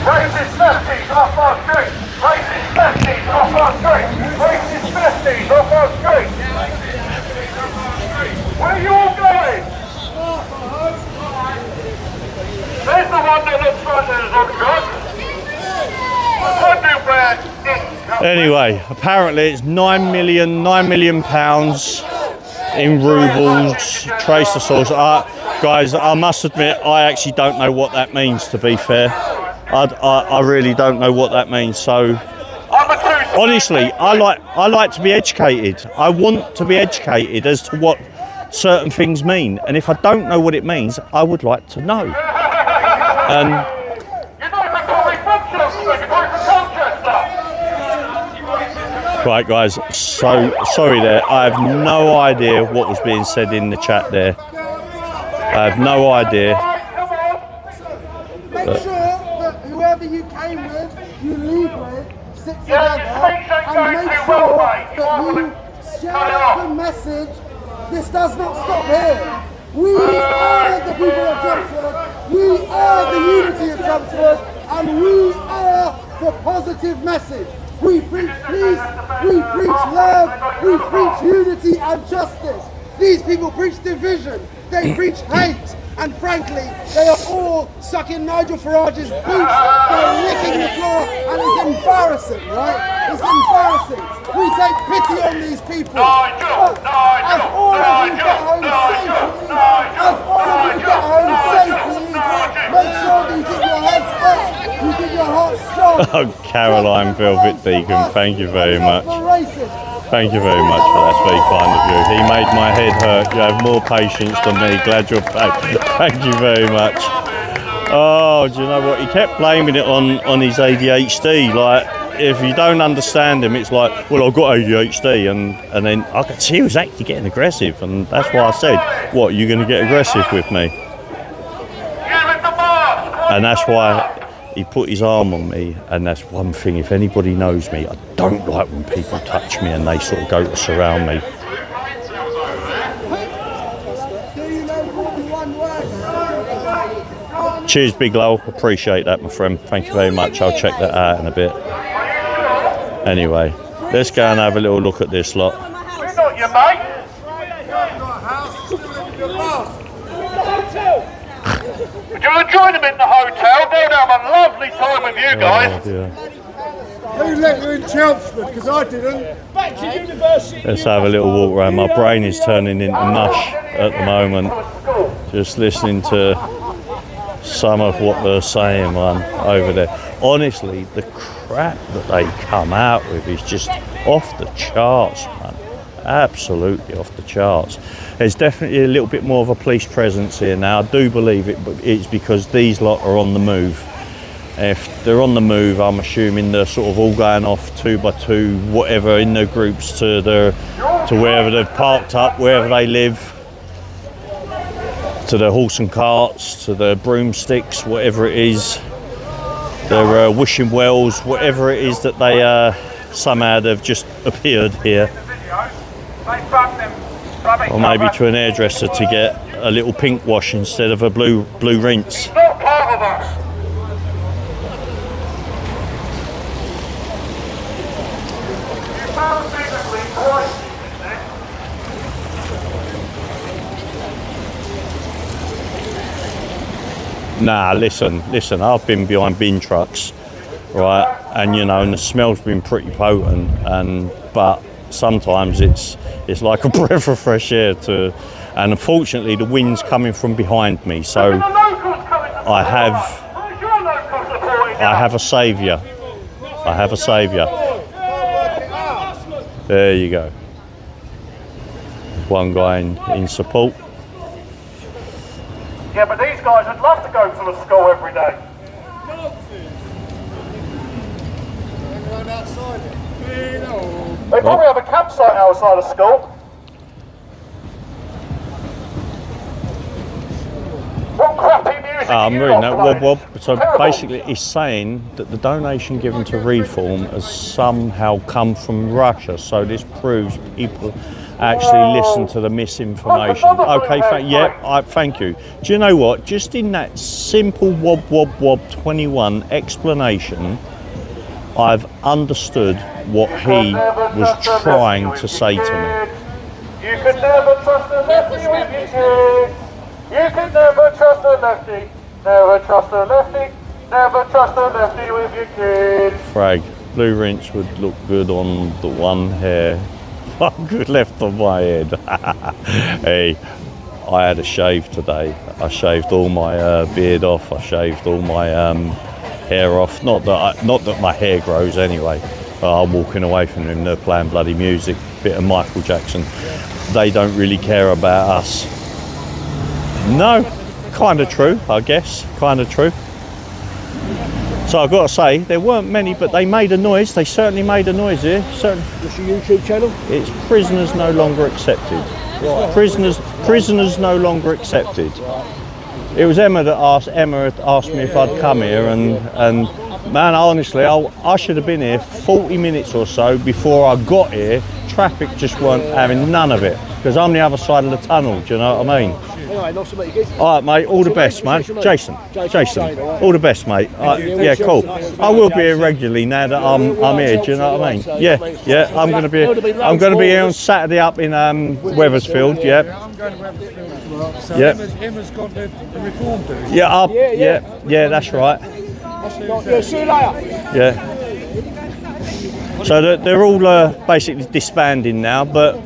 Racist lefties off our street! Racist lefties off our street! Racist lefties off our street! Where are you all going? There's the one that looks like there's on drugs. Anyway, apparently it's 9 million pounds in rubles. Trace the source. Guys, I must admit, I actually don't know what that means, to be fair. I really don't know what that means. So honestly, I like to be educated. I want to be educated as to what certain things mean, and if I don't know what it means, I would like to know. Right guys, so sorry there, I have no idea what was being said in the chat there. I have no idea. Make sure that whoever you came with, you leave with, sit together and make sure that you share the message. This does not stop here. We are the people of Chelmsford, we are the unity of Chelmsford, and we are the positive message. We preach peace, we preach love, we preach unity and justice. These people preach division, they preach hate, and frankly, they are all sucking Nigel Farage's boots, they're licking the floor, and it's embarrassing, right? It's embarrassing. We take pity on these people. As all of you get home safely, make sure that you keep your heads up, you keep your hearts strong. Oh, Caroline Velvet Deacon, thank you very much. Thank you very much for that. That's very kind of you. He made my head hurt. You have more patience than me. Glad you're back. Thank you very much. Oh, do you know what? He kept blaming it on his ADHD. Like, if you don't understand him, it's like, well, I've got ADHD. And then I could see he was actually getting aggressive. And that's why I said, what, you're going to get aggressive with me? And that's why he put his arm on me, and that's one thing, if anybody knows me, I don't like when people touch me and they sort of go to surround me. Cheers, Big Low, appreciate that, my friend, thank you very much. I'll check that out in a bit. Anyway, let's go and have a little look at this lot. We're not your mate. Do you want to join them in the hotel? They'll have a lovely time with you guys. Oh, Who let you in Chelmsford? Because I didn't. Back to university. let's have a little walk around. My brain is turning into mush at the moment. Just listening to some of what they're saying, man, over there. Honestly, the crap that they come out with is just off the charts, man. Absolutely off the charts. There's definitely a little bit more of a police presence here now. I do believe it's because these lot are on the move. If they're on the move, I'm assuming they're sort of all going off 2 by 2, whatever, in their groups to wherever they've parked up, wherever they live, to their horse and carts, to their broomsticks, whatever it is, their wishing wells, whatever it is that they somehow they've just appeared here. Or maybe to an hairdresser to get a little pink wash instead of a blue rinse. Nah, listen, I've been behind bin trucks, right, and you know, and the smell's been pretty potent, but sometimes it's like a breath of fresh air and unfortunately the wind's coming from behind me, so I have a saviour. There you go. One guy in support. Yeah, but these guys would love to go to the school every day. They probably have a campsite outside of school. What crappy music I'm are you reading lot that, playing? Wob. So Terrible. basically it's saying that the donation given to Reform has somehow come from Russia, so this proves people actually listen to the misinformation. Okay, thank you. Do you know what? Just in that simple Wob 21 explanation, I've understood what he was trying to say to me. You can never trust a lefty with your kids. You can never trust a lefty. Never trust a lefty. Never trust a lefty with your kids. Frag, blue rinse would look good on the one hair. Good left on my head. Hey, I had a shave today. I shaved all my beard off. I shaved all my hair off. Not that my hair grows anyway. I'm walking away from them. They're playing bloody music, bit of Michael Jackson. They don't really care about us. No, kind of true, I guess. Kind of true. So I've got to say, there weren't many, but they made a noise. They certainly made a noise here. What's your YouTube channel? It's Prisoners No Longer Accepted. Right. Prisoners No Longer Accepted. It was Emma that had asked me if I'd come here, and man, honestly, I should have been here 40 minutes or so before I got here. Traffic just weren't having none of it, because I'm the other side of the tunnel, do you know what I mean? Anyway, nice to meet you. All right, mate, all the best, mate. Jason, all the best, mate. Yeah, cool. I will be here regularly now that I'm here, do you know what I mean? Yeah, I'm going to be here on Saturday up in Wethersfield, yeah. I'm going to Wethersfield. So yeah. Emma's got the reform do. Yeah, that's right. See you later. Yeah. So they're all basically disbanding now, but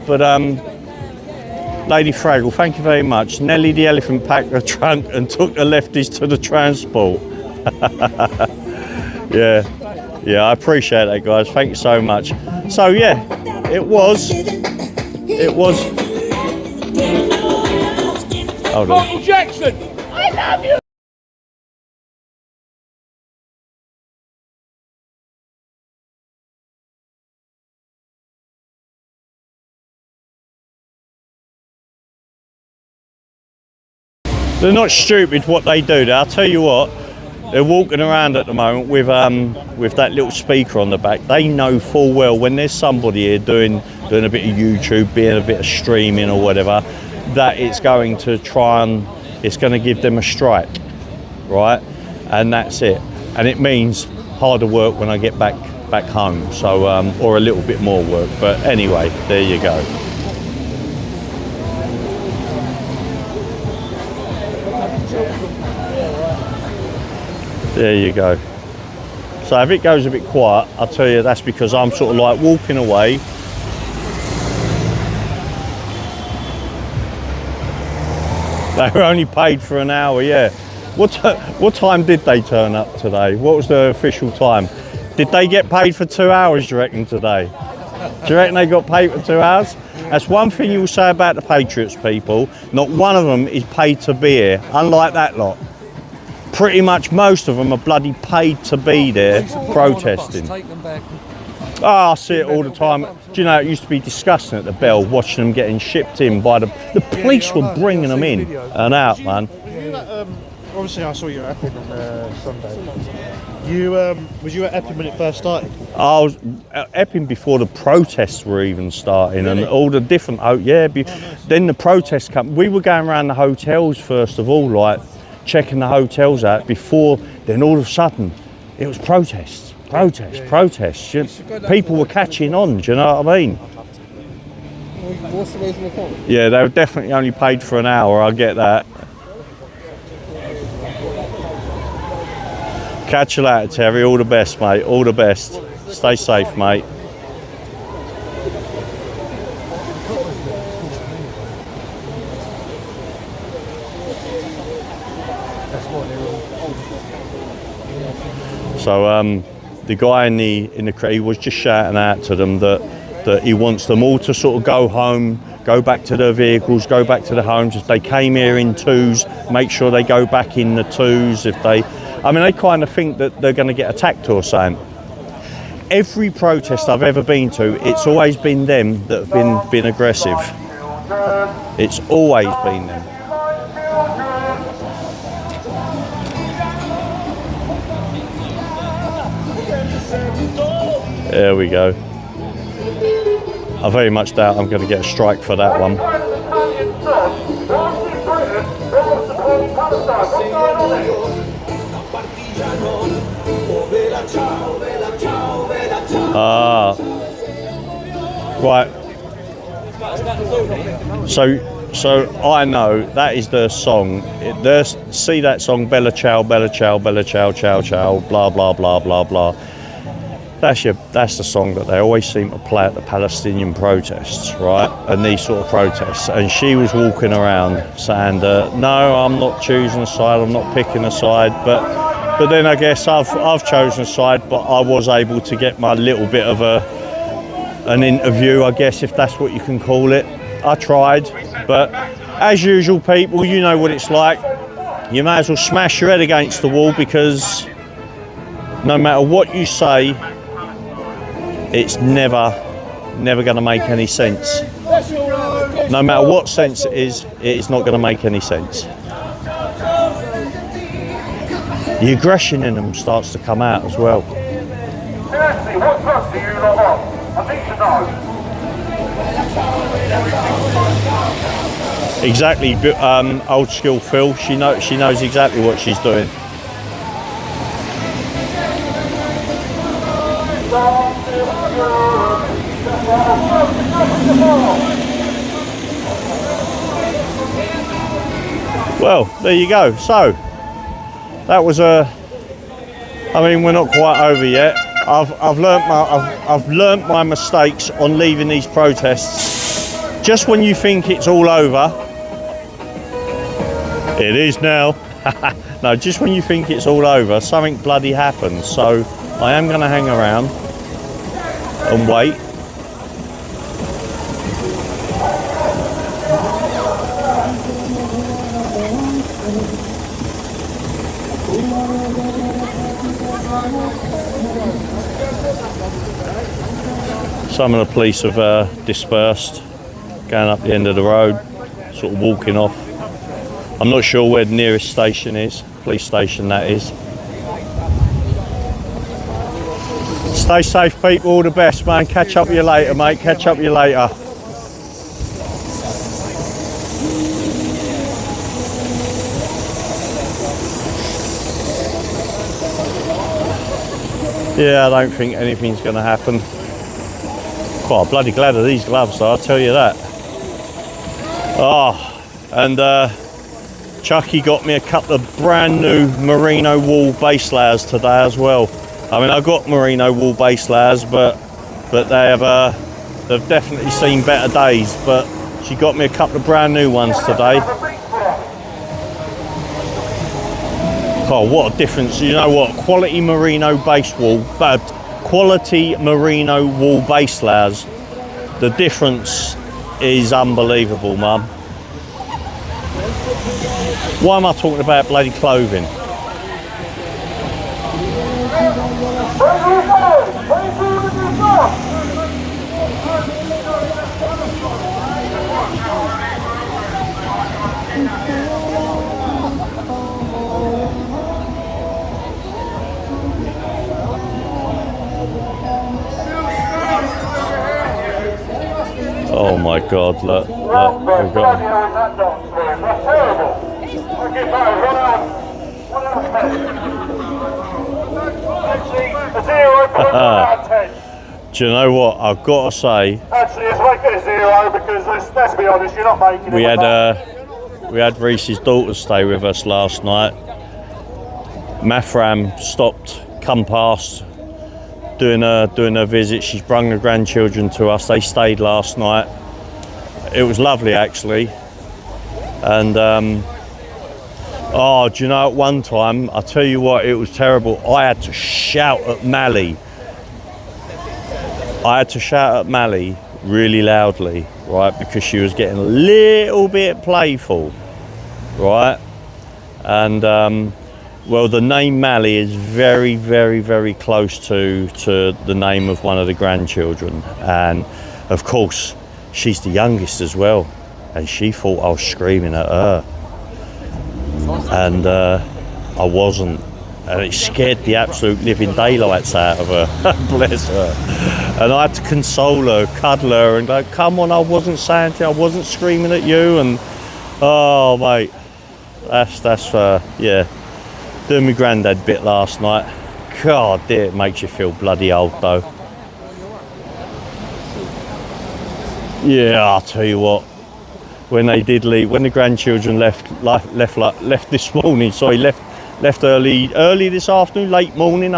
Lady Fraggle, thank you very much. Nelly the elephant packed the trunk and took the lefties to the transport. Yeah, I appreciate that, guys. Thank you so much. So yeah, it was. Hold on. Michael Jackson, I love you. They're not stupid what they do. I'll tell you what, they're walking around at the moment with that little speaker on the back. They know full well when there's somebody here doing a bit of YouTube, being a bit of streaming or whatever, that it's going to give them a strike, right? And that's it. And it means harder work when I get back home. So or a little bit more work. But anyway, there you go. There you go. So if it goes a bit quiet, I'll tell you that's because I'm sort of like walking away. They were only paid for an hour, yeah. What time did they turn up today? What was the official time? Did they get paid for 2 hours, do you reckon, today? Do you reckon they got paid for 2 hours? That's one thing you'll say about the Patriots people. Not one of them is paid to be here, unlike that lot. pretty much most of them are bloody paid to be there protesting. Take them back. Oh, I see it all the time. Do you know, it used to be disgusting at the Bell, watching them getting shipped in by the police were bringing them in and out, man. Obviously, I saw you at Epping on Sunday. Was you at Epping when it first started? I was at Epping before the protests were even starting, and all the different then the protests come. We were going around the hotels first of all, like checking the hotels out before. Then all of a sudden, it was protests. People were catching on. Do you know what I mean? What's the reason they come? Yeah, they were definitely only paid for an hour. I get that. Catch you later, Terry. All the best, mate. All the best. Stay safe, mate. So the guy in the crowd, he was just shouting out to them that he wants them all to sort of go home, go back to their vehicles, go back to their homes. If they came here in twos, make sure they go back in the twos. They kind of think that they're going to get attacked or something. Every protest I've ever been to, it's always been them that have been aggressive. It's always been them. There we go. I very much doubt I'm going to get a strike for that one. Right. So I know that is their song. See that song, Bella Ciao, Bella Ciao, Bella Ciao, Ciao Ciao, blah blah blah blah blah. That's the song that they always seem to play at the Palestinian protests, right? And these sort of protests. And she was walking around saying, "No, I'm not choosing a side. I'm not picking a side." But then I guess I've chosen a side, but I was able to get my little bit of an interview, I guess, if that's what you can call it. I tried, but as usual, people, you know what it's like. You may as well smash your head against the wall, because no matter what you say, it's never going to make any sense. No matter what sense it is not going to make any sense. The aggression in them starts to come out as well. Seriously, what drugs do you lot on? I need to know. Exactly, old school Phil. She knows exactly what she's doing. Well, there you go. So that was I mean, we're not quite over yet. I've learnt my mistakes on leaving these protests. Just when you think it's all over, it is now. No, just when you think it's all over, something bloody happens. So I am going to hang around and wait. Some of the police have dispersed, going up the end of the road, sort of walking off. I'm not sure where the nearest station is, police station that is. Stay safe, people, all the best, man. Catch up with you later, mate, catch up with you later. Yeah, I don't think anything's going to happen. Quite bloody glad of these gloves, though, I'll tell you that. Oh, and Chucky got me a couple of brand new merino wool base layers today as well. I mean, I got merino wool base layers, but they've definitely seen better days. But she got me a couple of brand new ones today. Oh, what a difference! You know what? Quality merino base wool, quality merino wool base layers. The difference is unbelievable, Mum. Why am I talking about bloody clothing? Oh my God, look, we've got... Do you know what, I've got to say... Actually, let's make it a 0 because let's be honest, you're not making it. We had Reese's daughter stay with us last night. Mafram stopped, come past, doing her visit. She's brung the grandchildren to us. They stayed last night. It was lovely actually. And oh, do you know, at one time, I tell you what, it was terrible. I had to shout at Mally. Really loudly, right, because she was getting a little bit playful, right? And well, the name Mally is very, very, very close to the name of one of the grandchildren, and of course she's the youngest as well, and she thought I was screaming at her, and I wasn't, and it scared the absolute living daylights out of her. Bless her. And I had to console her, cuddle her, and go, come on, I wasn't saying to you, I wasn't screaming at you. And oh mate, that's yeah, doing my granddad bit last night. God dear, it makes you feel bloody old though. Yeah, I'll tell you what, when they did leave, when the grandchildren left this morning, sorry, left early this afternoon, late morning,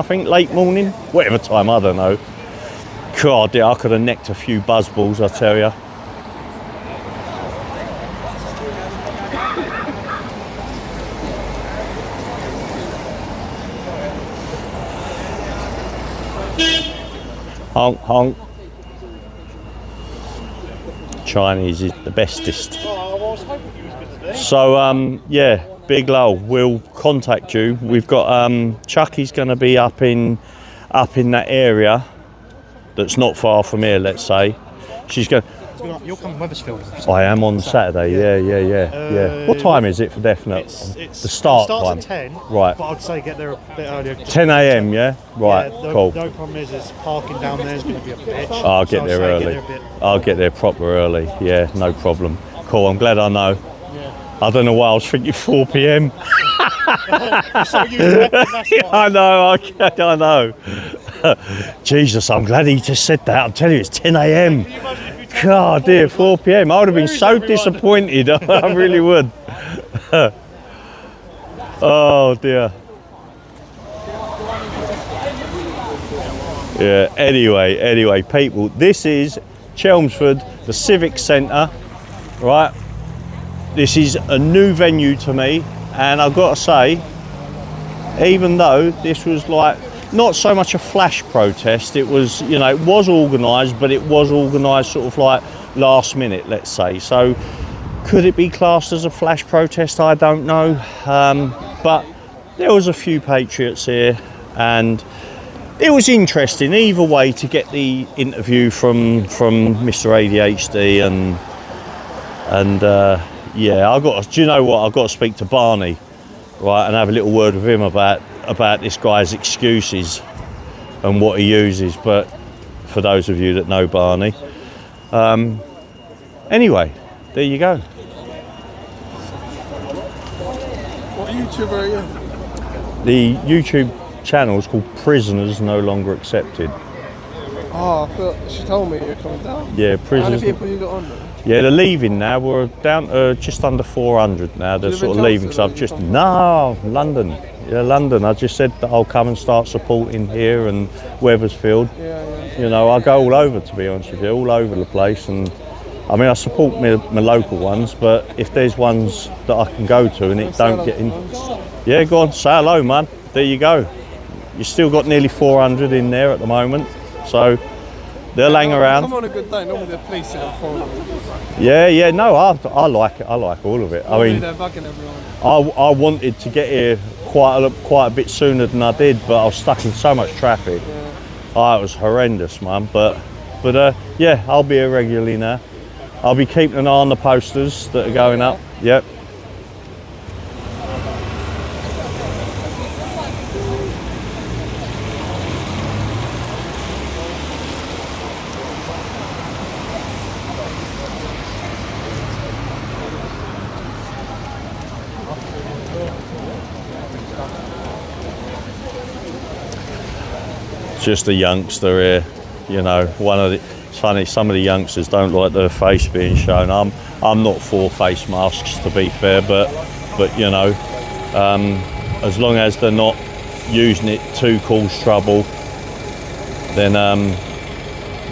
whatever time, I don't know. God, I could have necked a few buzzballs, I tell you. Honk, honk. Chinese is the bestest. So, yeah, Big Lowell, we'll contact you. We've got Chucky's going to be up in that area that's not far from here, let's say. She's going. You'll come Wethersfield. I am on Saturday. Yeah. What time is it for definite? It's the start starts time. At 10. Right. But I'd say get there a bit earlier. 10 a.m. Yeah. Right. Yeah, cool. The problem is parking down there is going to be a bitch. I'll get there early. I'll get there proper early. Yeah, no problem. Cool. I'm glad I know. Yeah. I don't know why I was thinking 4 p.m. I know. Jesus, I'm glad he just said that. I'm telling you, it's 10 a.m. God dear, 4 p.m. I would have been so disappointed. I really would. Oh dear. Yeah, anyway, people, this is Chelmsford, the Civic Centre, right? This is a new venue to me, and I've got to say, even though this was like not so much a flash protest, it was, you know, it was organised, but it was organised sort of like last minute, let's say. So could it be classed as a flash protest? I don't know, but there was a few patriots here, and it was interesting either way to get the interview from Mr. ADHD, and yeah, do you know what, I've got to speak to Barney, right, and have a little word with him about this guy's excuses and what he uses. But for those of you that know Barney, anyway, there you go. What YouTuber are you? The YouTube channel is called Prisoners No Longer Accepted. Oh, I thought she told me you're coming down. Yeah, Prisoners. How many people you got on there? Yeah, they're leaving now. We're down to just under 400 now. They're sort of leaving because I've just London. Yeah, London. I just said that I'll come and start supporting here and Wethersfield. Yeah. You know, I go all over, to be honest with you, all over the place. And I mean, I support my local ones, but if there's ones that I can go to and it don't get in, yeah, go on, say hello, man. There you go. You've still got nearly 400 in there at the moment, so they'll hang around. Come on a good day. Normally they're policing at corner. Yeah. No, I like it. I like all of it. I mean, they're bugging everyone. I wanted to get here quite a bit sooner than I did, but I was stuck in so much traffic. Oh, it was horrendous, man. But yeah, I'll be here regularly now. I'll be keeping an eye on the posters that are going up. Yep. Just a youngster here, you know. It's funny, some of the youngsters don't like their face being shown. I'm not for face masks, to be fair, but you know, as long as they're not using it to cause trouble, then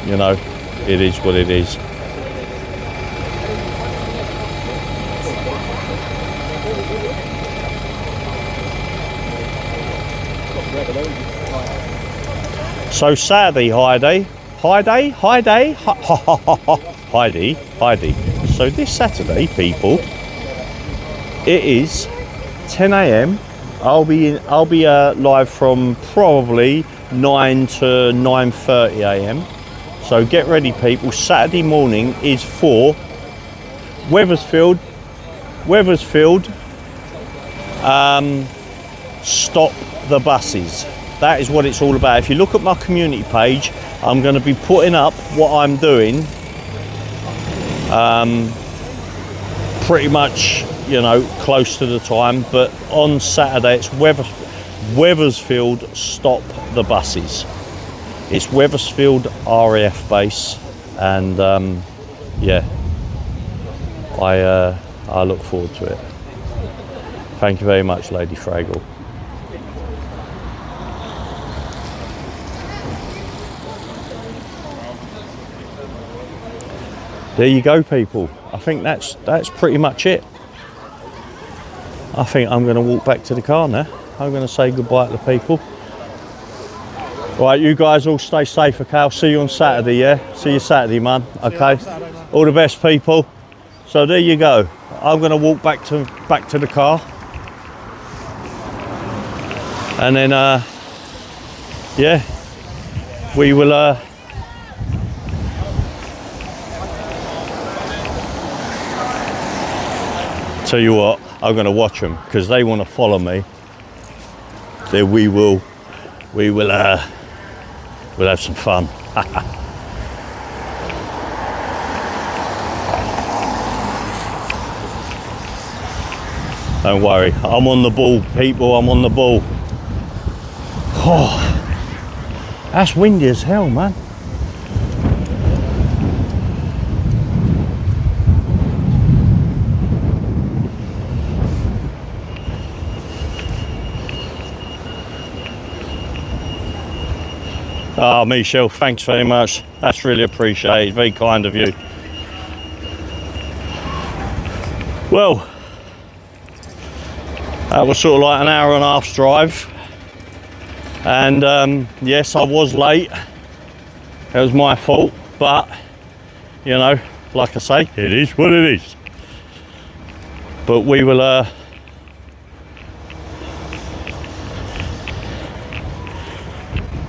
you know, it is what it is. So Saturday, Heidi. So this Saturday, people, it is 10 a.m. I'll be live from probably 9 to 9:30 a.m. So get ready, people. Saturday morning is for Wethersfield. Stop the buses. That is what it's all about. If you look at my community page, I'm going to be putting up what I'm doing pretty much, you know, close to the time. But on Saturday, it's Wethersfield Stop the Buses. It's Wethersfield RAF base, and yeah, I look forward to it. Thank you very much, Lady Fraggle. There you go, people. I think that's pretty much it. I think I'm going to walk back to the car now. I'm going to say goodbye to the people. Right, you guys all stay safe, okay? I'll see you on Saturday, yeah? See you Saturday, man. Okay? All the best, people. So there you go. I'm going to walk back to the car. And then, yeah, we will... Tell you what, I'm going to watch them because they want to follow me. Then we'll have some fun. Don't worry, I'm on the ball, people. I'm on the ball. Oh, that's windy as hell, man. Oh, Michelle, thanks very much. That's really appreciated. Very kind of you. Well, that was sort of like an hour and a half's drive. And yes, I was late. It was my fault. But, you know, like I say, it is what it is. But we will...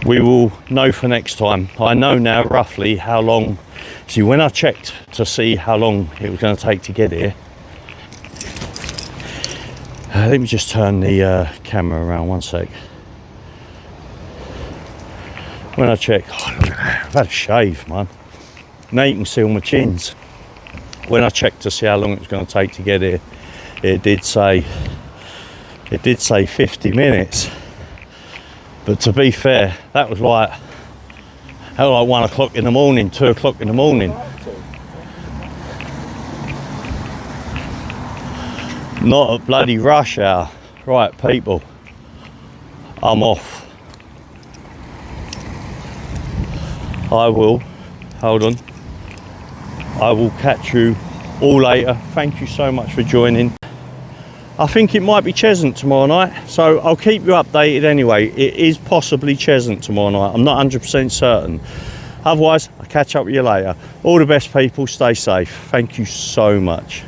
we will know for next time. I know now roughly how long. See, when I checked to see how long it was going to take to get here, let me just turn the camera around one sec. When I checked, oh, look at that, I've had a shave, man. Now you can see all my chins. When I checked to see how long it was going to take to get here, it did say 50 minutes. But to be fair, that was like 1 o'clock in the morning, 2 o'clock in the morning. Not a bloody rush hour. Right, people, I'm off. I will, hold on, I will catch you all later. Thank you so much for joining. I think it might be Cheshunt tomorrow night, so I'll keep you updated anyway. It is possibly Cheshunt tomorrow night. I'm not 100% certain. Otherwise, I'll catch up with you later. All the best, people. Stay safe. Thank you so much.